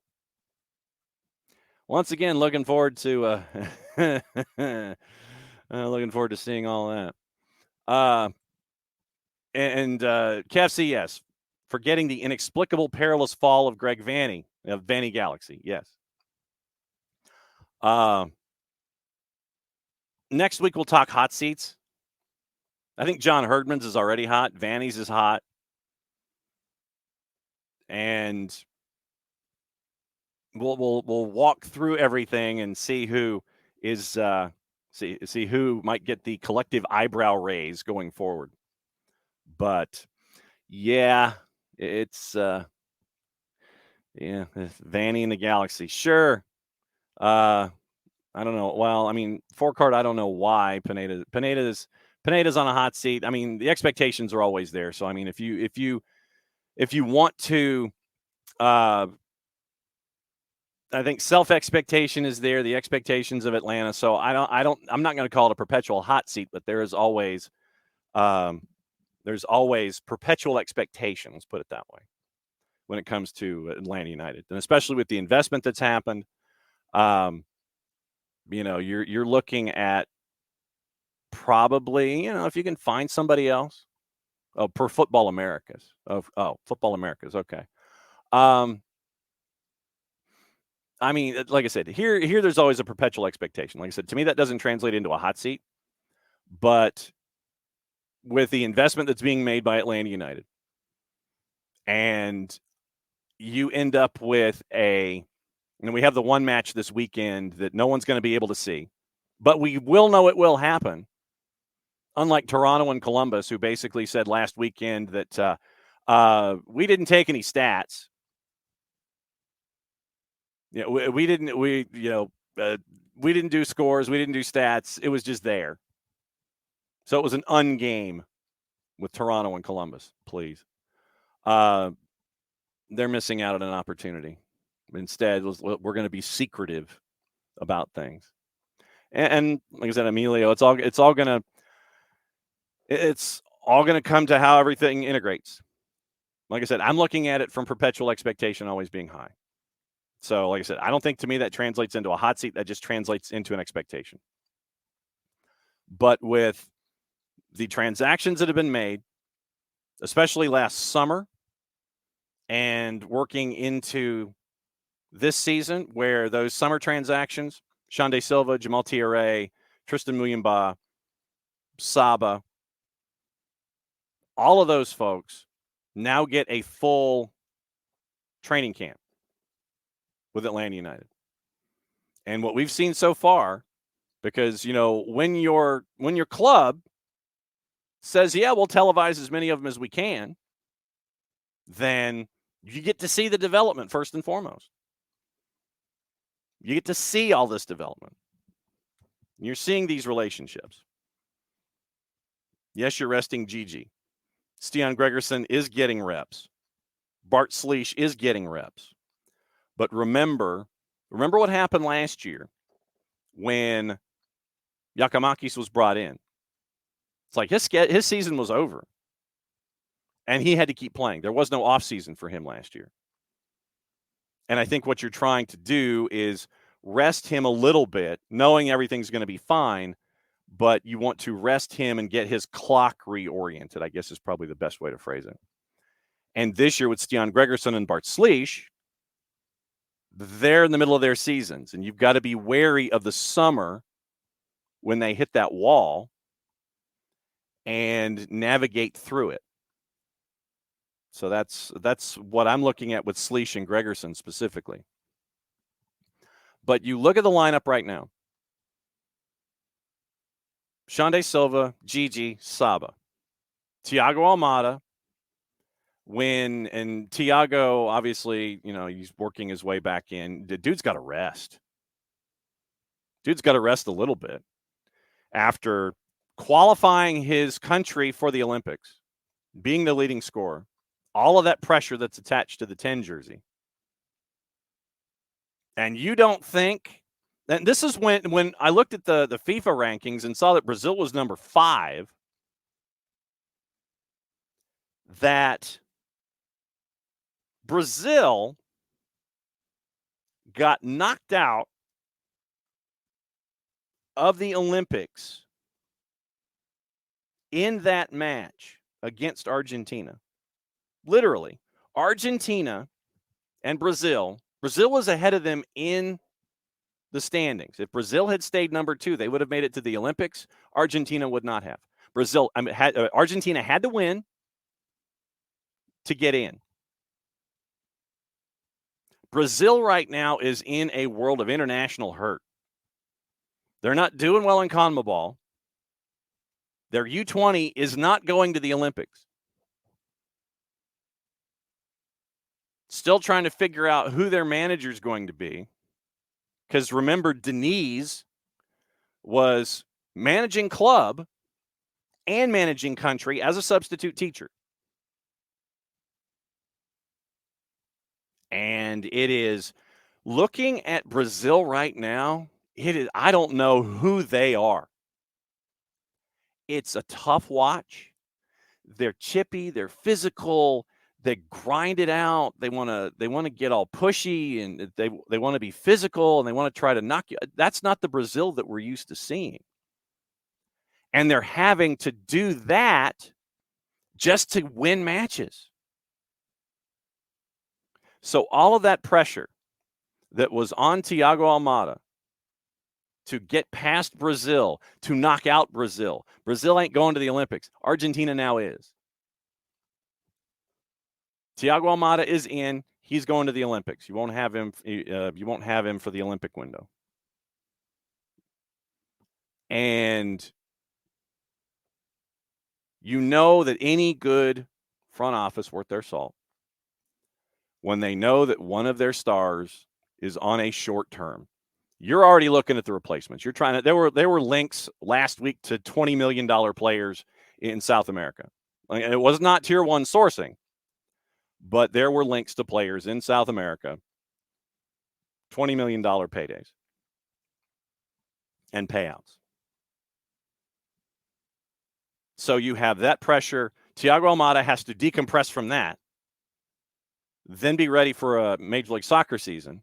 Once again, looking forward to seeing all that. And KFC, yes, forgetting the inexplicable, perilous fall of Greg Vanney of Vanney Galaxy. Yes. Next week we'll talk hot seats. I think John Herdman's is already hot. Vanney's is hot. And we'll walk through everything and see who is see who might get the collective eyebrow raise going forward. But Yeah, it's Vanny in the Galaxy. Sure. I don't know. Well, I mean, four-card, I don't know why Pineda's on a hot seat. I mean, the expectations are always there. So I mean, if you want to I think self-expectation is there, the expectations of Atlanta. So I'm not going to call it a perpetual hot seat, but there's always perpetual expectation, let's put it that way, when it comes to Atlanta United. And especially with the investment that's happened, you're looking at probably, if you can find somebody else. Oh, per Football Americas. Football Americas, okay. I mean, like I said, here there's always a perpetual expectation. Like I said, to me, that doesn't translate into a hot seat. But with the investment that's being made by Atlanta United, and you end up with we have the one match this weekend that no one's going to be able to see, but we will know it will happen. Unlike Toronto and Columbus, who basically said last weekend that we didn't take any stats. We didn't do scores. We didn't do stats. It was just there. So it was an ungame with Toronto and Columbus, please. They're missing out on an opportunity. Instead, we're going to be secretive about things. And like I said, Emilio, it's all going to come to how everything integrates. Like I said, I'm looking at it from perpetual expectation always being high. So, like I said, I don't think to me that translates into a hot seat. That just translates into an expectation. But with the transactions that have been made, especially last summer and working into this season, where those summer transactions, Shande Silva, Jamal Tiare, Tristan Muyumba, Saba, all of those folks now get a full training camp with Atlanta United. And what we've seen so far, because, when your club says, yeah, we'll televise as many of them as we can, then you get to see the development first and foremost. You get to see all this development. You're seeing these relationships. Yes, you're resting Gigi. Stian Gregerson is getting reps. Bart Sleesh is getting reps. But remember what happened last year when Giakoumakis was brought in. It's like his season was over. And he had to keep playing. There was no offseason for him last year. And I think what you're trying to do is rest him a little bit, knowing everything's going to be fine, but you want to rest him and get his clock reoriented, I guess is probably the best way to phrase it. And this year with Stian Gregerson and Bart Sleesh, they're in the middle of their seasons, and you've got to be wary of the summer when they hit that wall and navigate through it. So that's what I'm looking at with Sleesh and Gregerson specifically. But you look at the lineup right now. Shande Silva, Gigi, Saba, Thiago Almada. And Thiago, obviously, he's working his way back in. The dude's got to rest. Dude's got to rest a little bit after qualifying his country for the Olympics, being the leading scorer, all of that pressure that's attached to the 10 jersey. And you don't think, and this is when I looked at the FIFA rankings and saw that Brazil was number 5, that Brazil got knocked out of the Olympics in that match against Argentina. Literally, Argentina and Brazil was ahead of them in the standings. If Brazil had stayed number 2, they would have made it to the Olympics. Argentina would not have. Argentina had to win to get in. Brazil right now is in a world of international hurt. They're not doing well in CONMEBOL. Their U20 is not going to the Olympics. Still trying to figure out who their manager is going to be. Because remember, Denise was managing club and managing country as a substitute teacher. And it is looking at Brazil right now, I don't know who they are. It's a tough watch. They're chippy, they're physical, they grind it out. They want to get all pushy, and they want to be physical, and they want to try to knock you. That's not the Brazil that we're used to seeing. And they're having to do that just to win matches. So all of that pressure that was on Thiago Almada to get past Brazil, to knock out Brazil. Brazil ain't going to the Olympics. Argentina now is. Thiago Almada is in. He's going to the Olympics. You won't have him. You won't have him for the Olympic window. And you know that any good front office worth their salt, when they know that one of their stars is on a short term, you're already looking at the replacements. You're trying to. There were links last week to $20 million players in South America. It was not tier one sourcing, but there were links to players in South America, $20 million paydays and payouts. So you have that pressure. Thiago Almada has to decompress from that, then be ready for a Major League Soccer season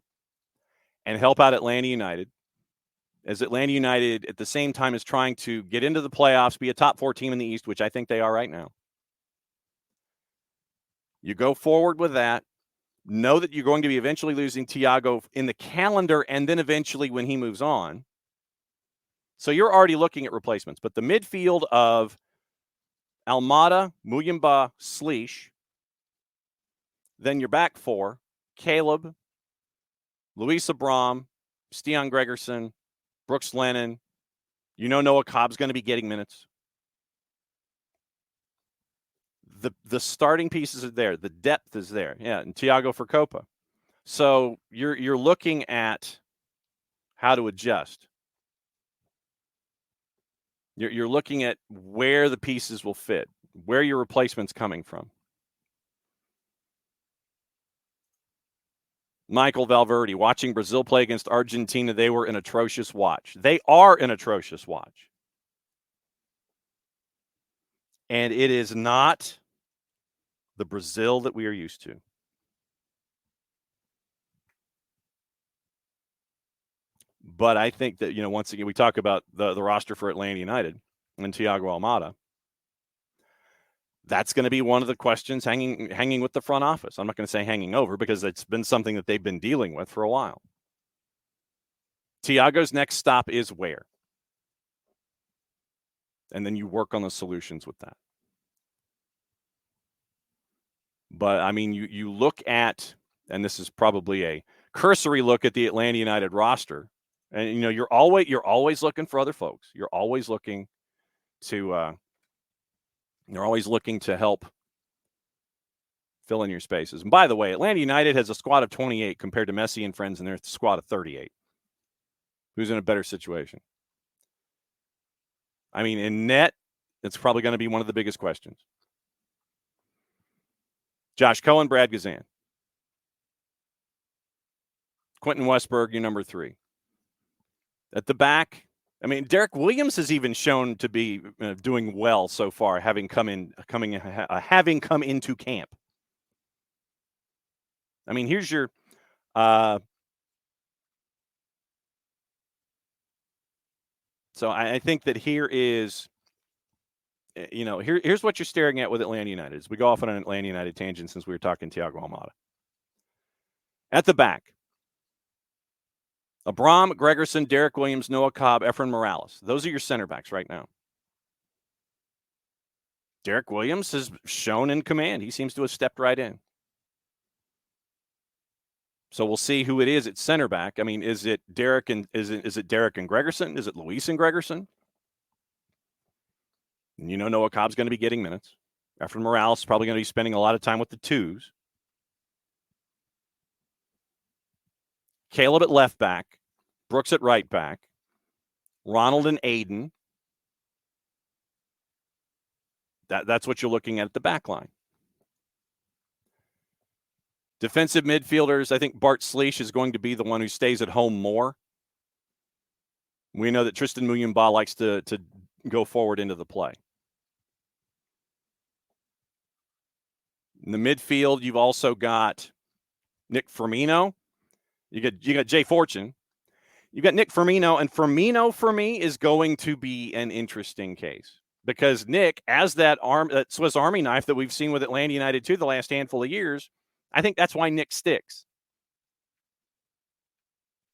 and help out Atlanta United, as Atlanta United at the same time is trying to get into the playoffs, be a top 4 team in the East, which I think they are right now. You go forward with that. Know that you're going to be eventually losing Thiago in the calendar and then eventually when he moves on. So you're already looking at replacements. But the midfield of Almada, Muyumba, Sleesh, then your back four, Caleb, Luis Abram, Stian Gregerson, Brooks Lennon. You know Noah Cobb's going to be getting minutes. The starting pieces are there. The depth is there. Yeah, and Thiago for Copa. So you're looking at how to adjust. You're looking at where the pieces will fit, where your replacement's coming from. Michael Valverde, watching Brazil play against Argentina, they were an atrocious watch. They are an atrocious watch. And it is not the Brazil that we are used to. But I think that, once again, we talk about the roster for Atlanta United and Thiago Almada. That's going to be one of the questions hanging with the front office. I'm not going to say hanging over because it's been something that they've been dealing with for a while. Thiago's next stop is where? And then you work on the solutions with that. But, I mean, you look at, and this is probably a cursory look at the Atlanta United roster, and, you're always looking for other folks. You're always looking to help fill in your spaces. And by the way, Atlanta United has a squad of 28 compared to Messi and friends in their squad of 38. Who's in a better situation? I mean, in net, it's probably going to be one of the biggest questions. Josh Cohen, Brad Gazan. Quentin Westberg, your number 3. At the back, I mean, Derek Williams has even shown to be doing well so far, having come into camp. I mean, here's your so I think that here is, here's what you're staring at with Atlanta United. As we go off on an Atlanta United tangent since we were talking Thiago Almada. At the back, Abram, Gregerson, Derek Williams, Noah Cobb, Efren Morales. Those are your center backs right now. Derek Williams has shown in command. He seems to have stepped right in. So we'll see who it is at center back. I mean, is it Derek and Derek and Gregerson? Is it Luis and Gregerson? And Noah Cobb's going to be getting minutes. Efren Morales is probably going to be spending a lot of time with the twos. Caleb at left back, Brooks at right back, Ronald and Aiden. That's what you're looking at the back line. Defensive midfielders, I think Bart Sleesh is going to be the one who stays at home more. We know that Tristan Muyumba likes to go forward into the play. In the midfield, you've also got Nick Firmino. You got Jay Fortune. You got Nick Firmino, and Firmino for me is going to be an interesting case because Nick, as that Swiss Army knife that we've seen with Atlanta United too the last handful of years, I think that's why Nick sticks.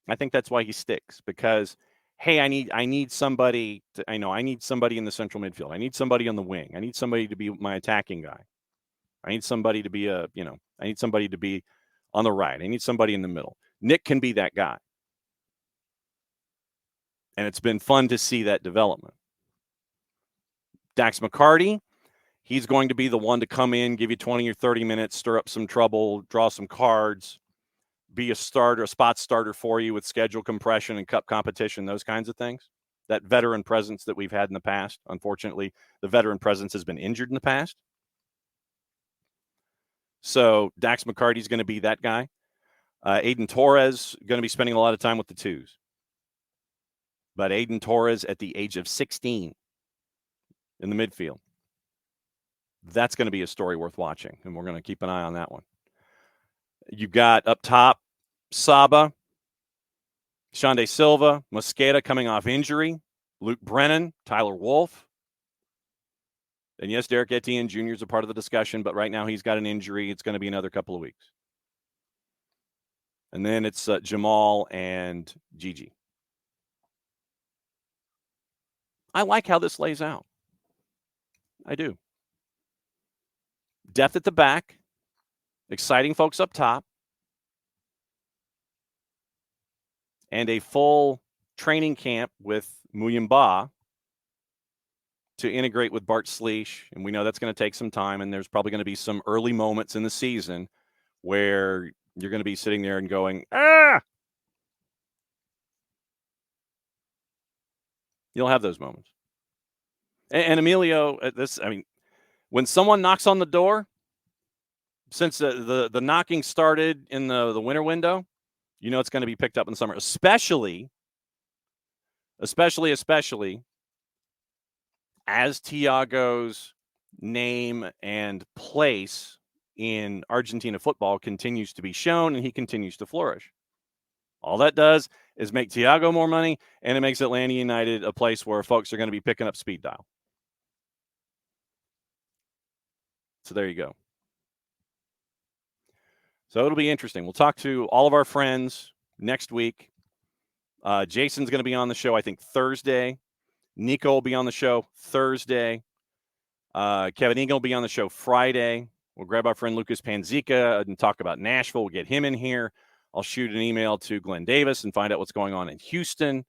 I think that's why he sticks because, hey, I need somebody. I need somebody in the central midfield. I need somebody on the wing. I need somebody to be my attacking guy. I need somebody to be I need somebody to be on the right. I need somebody in the middle. Nick can be that guy. And it's been fun to see that development. Dax McCarty, he's going to be the one to come in, give you 20 or 30 minutes, stir up some trouble, draw some cards, be a spot starter for you with schedule compression and cup competition, those kinds of things. That veteran presence that we've had in the past. Unfortunately, the veteran presence has been injured in the past. So Dax McCarty's going to be that guy. Aiden Torres going to be spending a lot of time with the twos. But Aiden Torres at the age of 16 in the midfield. That's going to be a story worth watching, and we're going to keep an eye on that one. You've got up top Saba, Shande Silva, Mosqueda coming off injury, Luke Brennan, Tyler Wolf. And yes, Derek Etienne Jr. is a part of the discussion, but right now he's got an injury. It's going to be another couple of weeks. And then it's Jamal and Gigi. I like how this lays out. I do. Depth at the back. Exciting folks up top. And a full training camp with Muyumba to integrate with Bart Sleesh. And we know that's going to take some time, and there's probably going to be some early moments in the season where you're going to be sitting there and going, ah! You'll have those moments. And Emilio, when someone knocks on the door, since the knocking started in the winter window, you know it's going to be picked up in the summer, especially as Thiago's name and place in Argentina football continues to be shown and he continues to flourish. All that does is make Thiago more money, and it makes Atlanta United a place where folks are going to be picking up speed dial. So there you go. So it'll be interesting. We'll talk to all of our friends next week. Jason's going to be on the show, I think, Thursday. Nico will be on the show Thursday. Kevin Eagle will be on the show Friday. We'll grab our friend Lucas Panzica and talk about Nashville. We'll get him in here. I'll shoot an email to Glenn Davis and find out what's going on in Houston.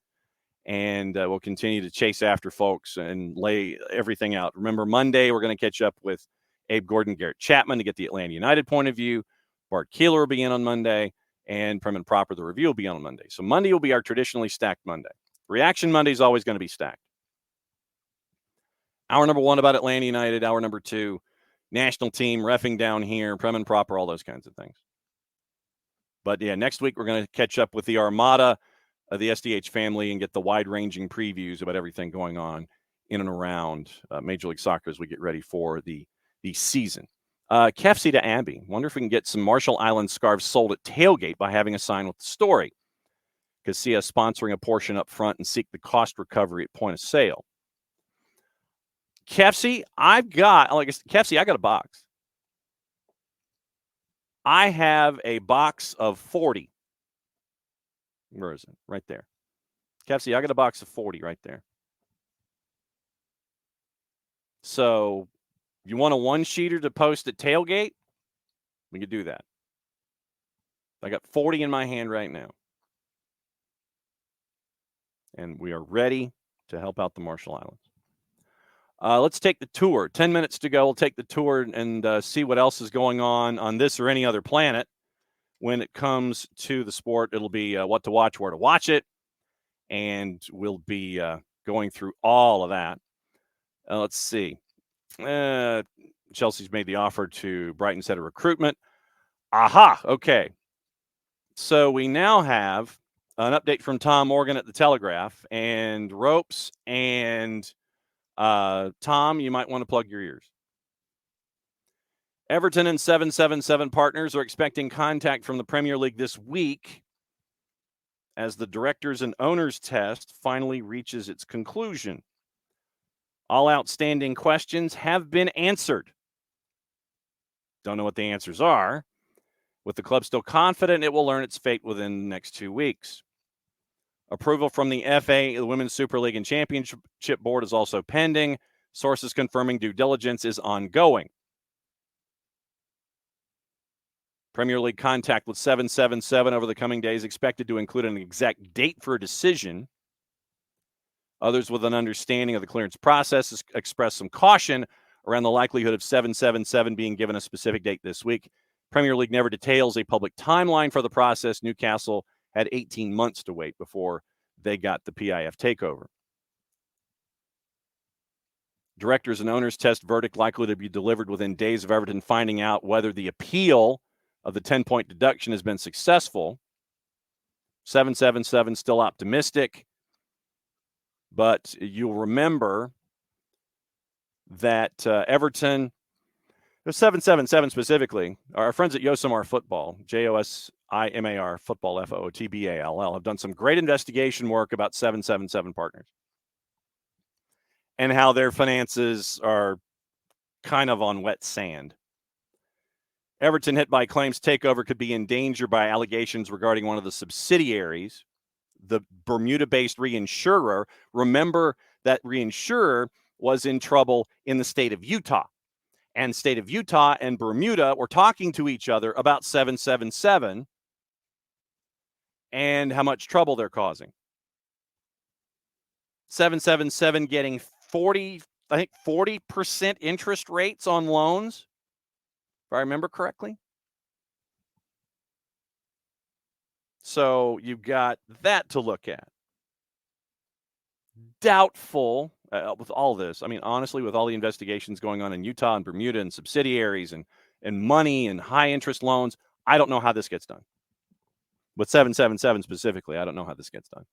And we'll continue to chase after folks and lay everything out. Remember, Monday, we're going to catch up with Abe Gordon, Garrett Chapman to get the Atlanta United point of view. Bart Keeler will be in on Monday, and Prim and Proper, the review, will be on Monday. So Monday will be our traditionally stacked Monday. Reaction Monday is always going to be stacked. Hour number 1 about Atlanta United. Hour number 2, national team, reffing down here, Prim and Proper, all those kinds of things. But, yeah, next week we're going to catch up with the Armada of the SDH family and get the wide-ranging previews about everything going on in and around Major League Soccer as we get ready for the season. Kefsey to Abby. Wonder if we can get some Marshall Island scarves sold at Tailgate by having a sign with the story. Because see us sponsoring a portion up front and seek the cost recovery at point of sale. Kefsey, I got a box. I have a box of 40. Where is it? Right there. Kefsey, I got a box of 40 right there. So, you want a one-sheeter to post at Tailgate? We could do that. I got 40 in my hand right now. And we are ready to help out the Marshall Islands. Let's take the tour. 10 minutes to go. We'll take the tour and see what else is going on this or any other planet when it comes to the sport. It'll be what to watch, where to watch it, and we'll be going through all of that. Let's see. Chelsea's made the offer to Brighton Center Recruitment. Aha, okay. So we now have an update from Tom Morgan at the Telegraph, and Ropes and Tom, you might want to plug your ears. Everton and 777 partners are expecting contact from the Premier League this week as the directors and owners test finally reaches its conclusion. All outstanding questions have been answered. Don't know what the answers are, with the club still confident it will learn its fate within the next 2 weeks. Approval from the FA, the Women's Super League and Championship Board is also pending. Sources confirming due diligence is ongoing. Premier League contact with 777 over the coming days expected to include an exact date for a decision. Others with an understanding of the clearance process expressed some caution around the likelihood of 777 being given a specific date this week. Premier League never details a public timeline for the process. Newcastle had 18 months to wait before they got the PIF takeover. Directors and owners test verdict likely to be delivered within days of Everton finding out whether the appeal of the 10-point deduction has been successful. 777 still optimistic, but you'll remember that Everton, 777 specifically, our friends at Yosemar Football, Josimar Football, Football, have done some great investigation work about 777 partners and how their finances are kind of on wet sand. Everton, hit by claims takeover, could be in danger by allegations regarding one of the subsidiaries, the Bermuda-based reinsurer. Remember that reinsurer was in trouble in the state of Utah. And state of Utah and Bermuda were talking to each other about 777 and how much trouble they're causing. 777 getting 40% interest rates on loans, if I remember correctly. So you've got that to look at. Doubtful with all this. I mean, honestly, with all the investigations going on in Utah and Bermuda and subsidiaries and money and high interest loans, I don't know how this gets done. With 777 specifically, I don't know how this gets done.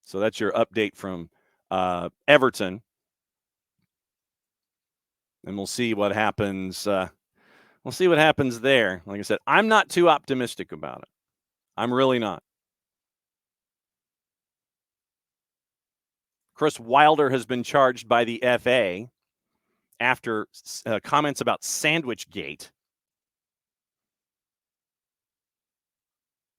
So that's your update from Everton. And we'll see what happens. We'll see what happens there. Like I said, I'm not too optimistic about it. I'm really not. Chris Wilder has been charged by the FA after comments about Sandwich-gate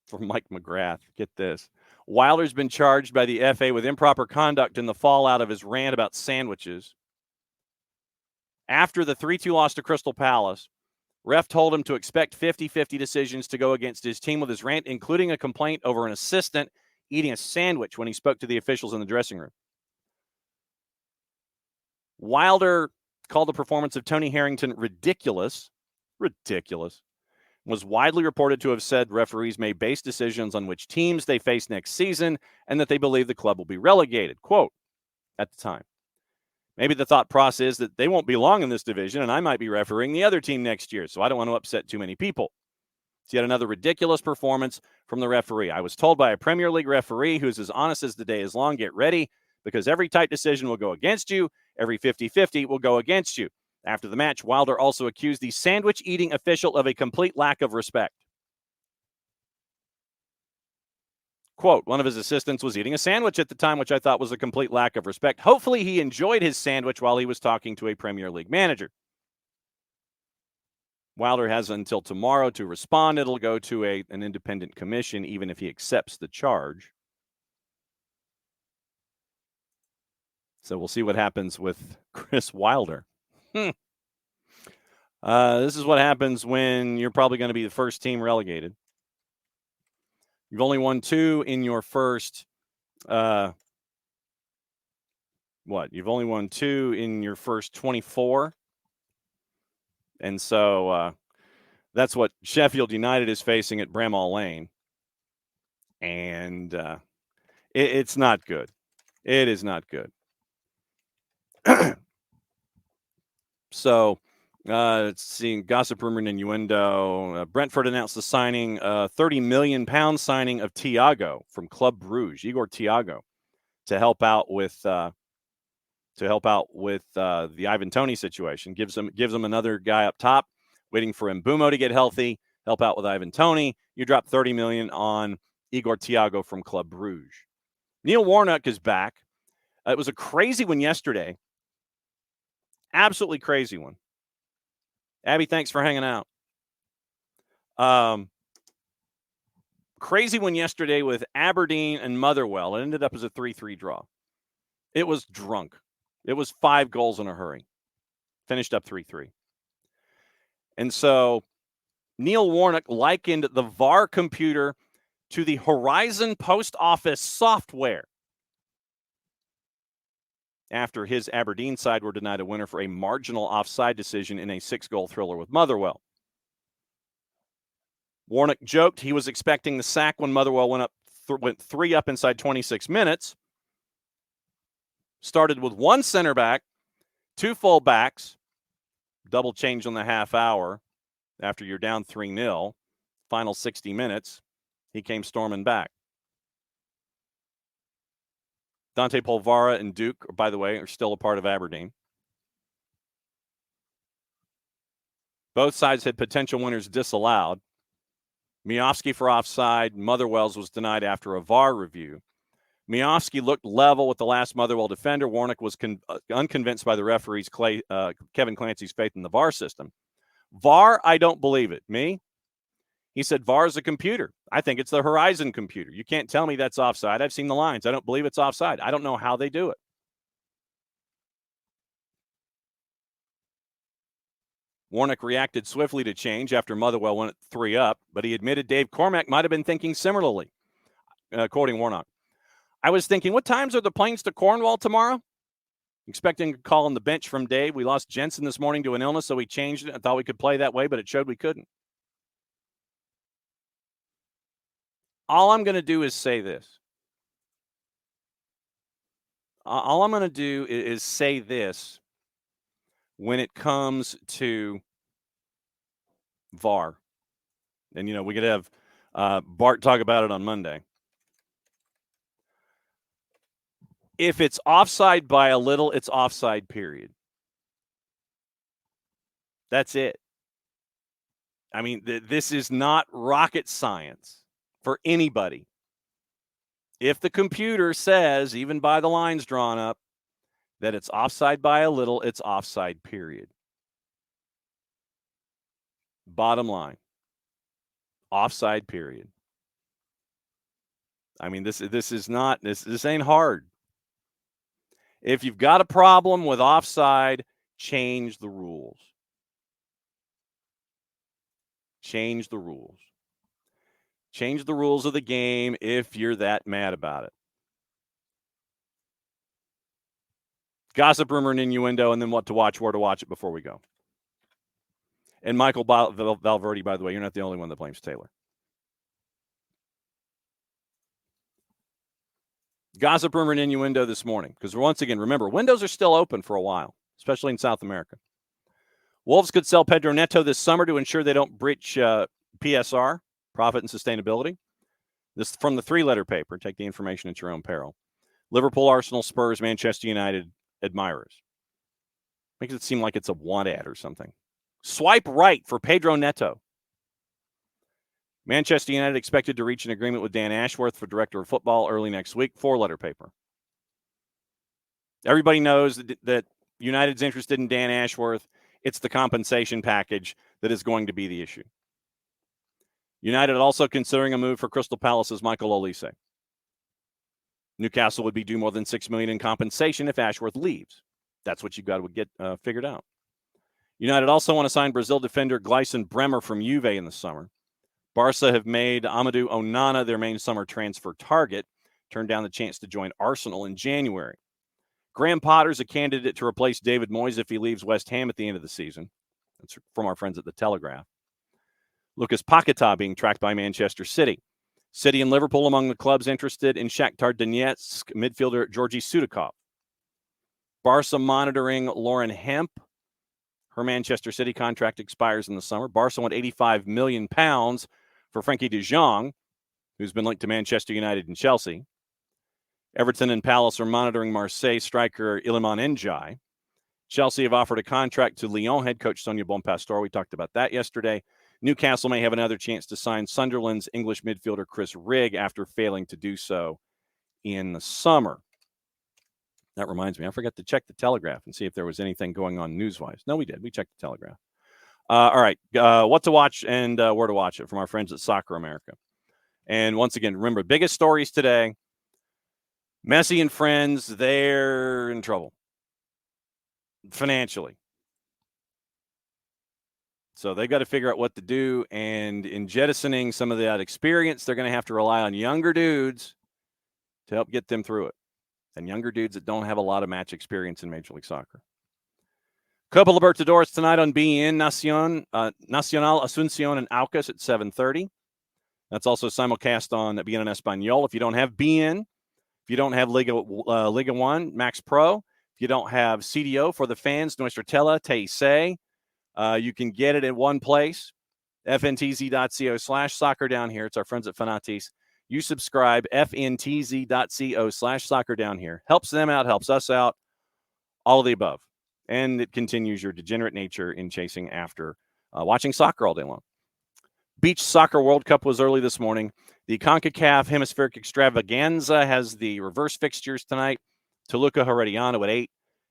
from Mike McGrath. Get this. Wilder's been charged by the FA with improper conduct in the fallout of his rant about sandwiches. After the 3-2 loss to Crystal Palace, ref told him to expect 50-50 decisions to go against his team with his rant, including a complaint over an assistant eating a sandwich when he spoke to the officials in the dressing room. Wilder called the performance of Tony Harrington ridiculous, was widely reported to have said referees may base decisions on which teams they face next season and that they believe the club will be relegated. Quote, at the time. Maybe the thought process is that they won't belong in this division and I might be refereeing the other team next year, so I don't want to upset too many people. It's yet another ridiculous performance from the referee. I was told by a Premier League referee who's as honest as the day is long, get ready, because every tight decision will go against you. Every 50-50 will go against you. After the match, Wilder also accused the sandwich-eating official of a complete lack of respect. Quote, one of his assistants was eating a sandwich at the time, which I thought was a complete lack of respect. Hopefully he enjoyed his sandwich while he was talking to a Premier League manager. Wilder has until tomorrow to respond. It'll go to an independent commission, even if he accepts the charge. So we'll see what happens with Chris Wilder. This is what happens when you're probably going to be the first team relegated. You've only won 2 in your first, You've only won 2 in your first 24. And so That's what Sheffield United is facing at Bramall Lane. And it's not good. It is not good. So, seeing gossip, rumor, and innuendo. Brentford announced the signing, £30 million signing of Thiago from Club Brugge, Igor Thiago, to help out with the Ivan Toney situation. Gives them another guy up top, waiting for Mbumo to get healthy, help out with Ivan Toney. You drop $30 million on Igor Thiago from Club Brugge. Neil Warnock is back. It was a crazy one yesterday. Absolutely crazy one. Abby, thanks for hanging out. Crazy one yesterday with Aberdeen and Motherwell. It ended up as a 3-3 draw. It was drunk. It was 5 goals in a hurry. Finished up 3-3. And so Neil Warnock likened the VAR computer to the Horizon Post Office software after his Aberdeen side were denied a winner for a marginal offside decision in a 6-goal thriller with Motherwell. Warnock joked he was expecting the sack when Motherwell went 3 up inside 26 minutes. Started with 1 center back, 2 full backs, double change on the half hour after you're down 3-0. Final 60 minutes, he came storming back. Dante Polvara and Duke, by the way, are still a part of Aberdeen. Both sides had potential winners disallowed. Miofsky for offside. Motherwell's was denied after a VAR review. Miofsky looked level with the last Motherwell defender. Warnock was unconvinced by the referee's Kevin Clancy's faith in the VAR system. VAR, I don't believe it. Me? He said VAR is a computer. I think it's the Horizon computer. You can't tell me that's offside. I've seen the lines. I don't believe it's offside. I don't know how they do it. Warnock reacted swiftly to change after Motherwell went 3 up, but he admitted Dave Cormack might have been thinking similarly, quoting Warnock. I was thinking, what times are the planes to Cornwall tomorrow? Expecting a call on the bench from Dave. We lost Jensen this morning to an illness, so we changed it. I thought we could play that way, but it showed we couldn't. All I'm going to do is say this. All I'm going to do is say this when it comes to VAR. And, we could have Bart talk about it on Monday. If it's offside by a little, it's offside, period. That's it. I mean, this is not rocket science for anybody. If the computer says, even by the lines drawn up, that it's offside by a little, it's offside, period. Bottom line. Offside, period. I mean, this ain't hard. If you've got a problem with offside, change the rules. Change the rules. Change the rules of the game if you're that mad about it. Gossip, rumor, and innuendo, and then what to watch, where to watch it before we go. And Michael Valverde, by the way, you're not the only one that blames Taylor. Gossip, rumor, and innuendo this morning. Because once again, remember, windows are still open for a while, especially in South America. Wolves could sell Pedro Neto this summer to ensure they don't breach PSR, profit and sustainability. This from the 3-letter paper. Take the information at your own peril. Liverpool, Arsenal, Spurs, Manchester United admirers. Makes it seem like it's a want ad or something. Swipe right for Pedro Neto. Manchester United expected to reach an agreement with Dan Ashworth for director of football early next week. 4-letter paper. Everybody knows that United's interested in Dan Ashworth. It's the compensation package that is going to be the issue. United also considering a move for Crystal Palace's Michael Olise. Newcastle would be due more than $6 million in compensation if Ashworth leaves. That's what you've got to get figured out. United also want to sign Brazil defender Gleison Bremer from Juve in the summer. Barca have made Amadou Onana their main summer transfer target, turned down the chance to join Arsenal in January. Graham Potter's a candidate to replace David Moyes if he leaves West Ham at the end of the season. That's from our friends at The Telegraph. Lucas Paquetá being tracked by Manchester City. City and Liverpool among the clubs interested in Shakhtar Donetsk midfielder Georgi Sudakov. Barca monitoring Lauren Hemp. Her Manchester City contract expires in the summer. Barca want £85 million for Frankie de Jong, who's been linked to Manchester United and Chelsea. Everton and Palace are monitoring Marseille striker Iliman Ndiaye. Chelsea have offered a contract to Lyon head coach Sonia Bonpastor. We talked about that yesterday. Newcastle may have another chance to sign Sunderland's English midfielder Chris Rigg after failing to do so in the summer. That reminds me, I forgot to check the Telegraph and see if there was anything going on news-wise. No, we did. We checked the Telegraph. All right, what to watch and where to watch it from our friends at Soccer America. And once again, remember, biggest stories today, Messi and friends, they're in trouble financially. So they got to figure out what to do. And in jettisoning some of that experience, they're going to have to rely on younger dudes to help get them through it. And younger dudes that don't have a lot of match experience in Major League Soccer. Copa Libertadores tonight on BN Nacional Asuncion and Aucas at 7:30. That's also simulcast on BN en Español. If you don't have BN, if you don't have Liga 1 Max Pro, if you don't have CDO for the fans, Nuestra Tela, TC, you can get it in one place, fntz.co/soccer down here. It's our friends at Fanatis. You subscribe, fntz.co/soccer down here. Helps them out, helps us out, all of the above. And it continues your degenerate nature in chasing after watching soccer all day long. Beach Soccer World Cup was early this morning. The CONCACAF Hemispheric Extravaganza has the reverse fixtures tonight. Toluca Herediano at 8,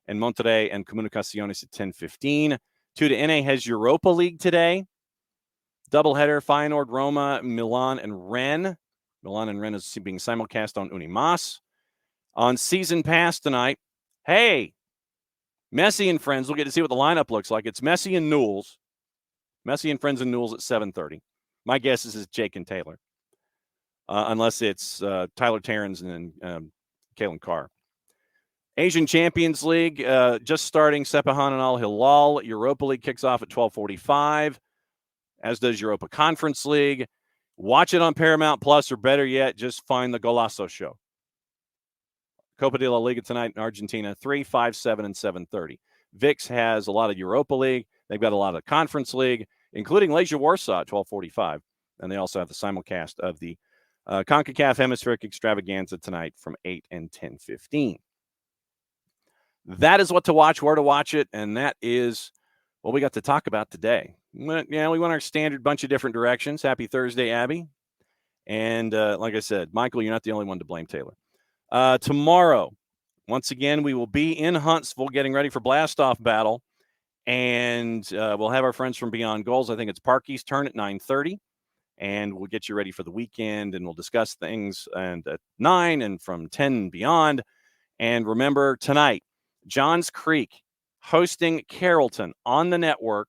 and Monterrey and Comunicaciones at 10:15. 2 to NA has Europa League today. Doubleheader, Feyenoord, Roma, Milan, and Rennes. Milan and Rennes is being simulcast on Unimas. On Season Pass tonight, hey, Messi and friends, we'll get to see what the lineup looks like. It's Messi and Newells. Messi and friends and Newells at 7:30. My guess is it's Jake and Taylor. Unless it's Tyler Terrens and Kalen Carr. Asian Champions League, just starting Sepahan and Al Hilal. Europa League kicks off at 12:45, as does Europa Conference League. Watch it on Paramount Plus, or better yet, just find the Golazo show. Copa de la Liga tonight in Argentina, 3, 5, 7, and 7:30. VIX has a lot of Europa League. They've got a lot of Conference League, including Legia Warsaw at 12:45. And they also have the simulcast of the CONCACAF Hemispheric Extravaganza tonight from 8 and 10:15. That is what to watch, where to watch it, and that is what we got to talk about today. We went our standard bunch of different directions. Happy Thursday, Abby. And like I said, Michael, you're not the only one to blame Taylor. Tomorrow, once again, we will be in Huntsville getting ready for Blastoff Battle, and we'll have our friends from Beyond Goals. I think it's Parky's turn at 9:30, and we'll get you ready for the weekend, and we'll discuss things and at 9 and from 10 and beyond. And remember, tonight, Johns Creek hosting Carrollton on the network.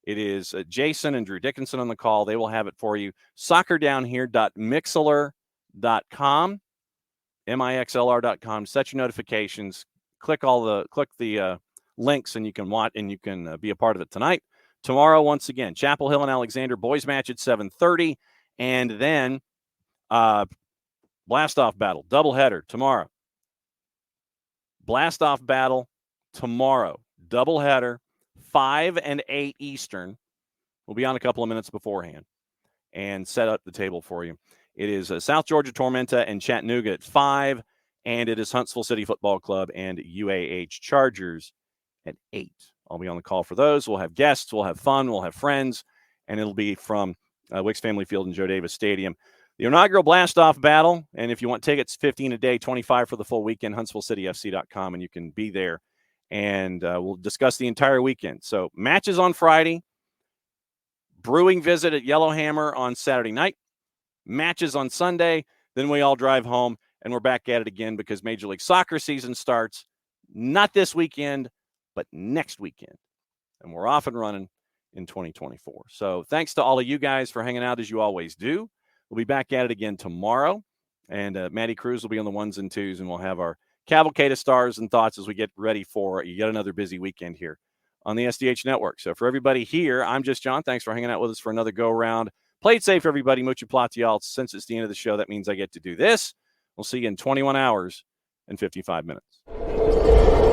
It is Jason and Drew Dickinson on the call. They will have it for you. Soccerdownhere.mixlr.com, mixlr.com. Set your notifications. Click the links, and you can watch and you can be a part of it tonight. Tomorrow, once again, Chapel Hill and Alexander boys match at 7:30, and then Blastoff Battle doubleheader tomorrow. Blastoff Battle tomorrow, doubleheader, 5 and 8 Eastern. We'll be on a couple of minutes beforehand and set up the table for you. It is South Georgia Tormenta and Chattanooga at 5, and it is Huntsville City Football Club and UAH Chargers at 8. I'll be on the call for those. We'll have guests, we'll have fun, we'll have friends, and it'll be from Wicks Family Field and Joe Davis Stadium. The inaugural Blastoff Battle, and if you want tickets, $15 a day, $25 for the full weekend, HuntsvilleCityFC.com, and you can be there, and we'll discuss the entire weekend. So matches on Friday, brewing visit at Yellowhammer on Saturday night, matches on Sunday, then we all drive home, and we're back at it again because Major League Soccer season starts not this weekend, but next weekend, and we're off and running in 2024. So thanks to all of you guys for hanging out as you always do. We'll be back at it again tomorrow, and Maddie Cruz will be on the 1s and 2s, and we'll have our cavalcade of stars and thoughts as we get ready for yet another busy weekend here on the SDH network. So for everybody here, I'm just John. Thanks for hanging out with us for another go around. Play it safe, everybody. Mucho platial. Since it's the end of the show, that means I get to do this. We'll see you in 21 hours and 55 minutes.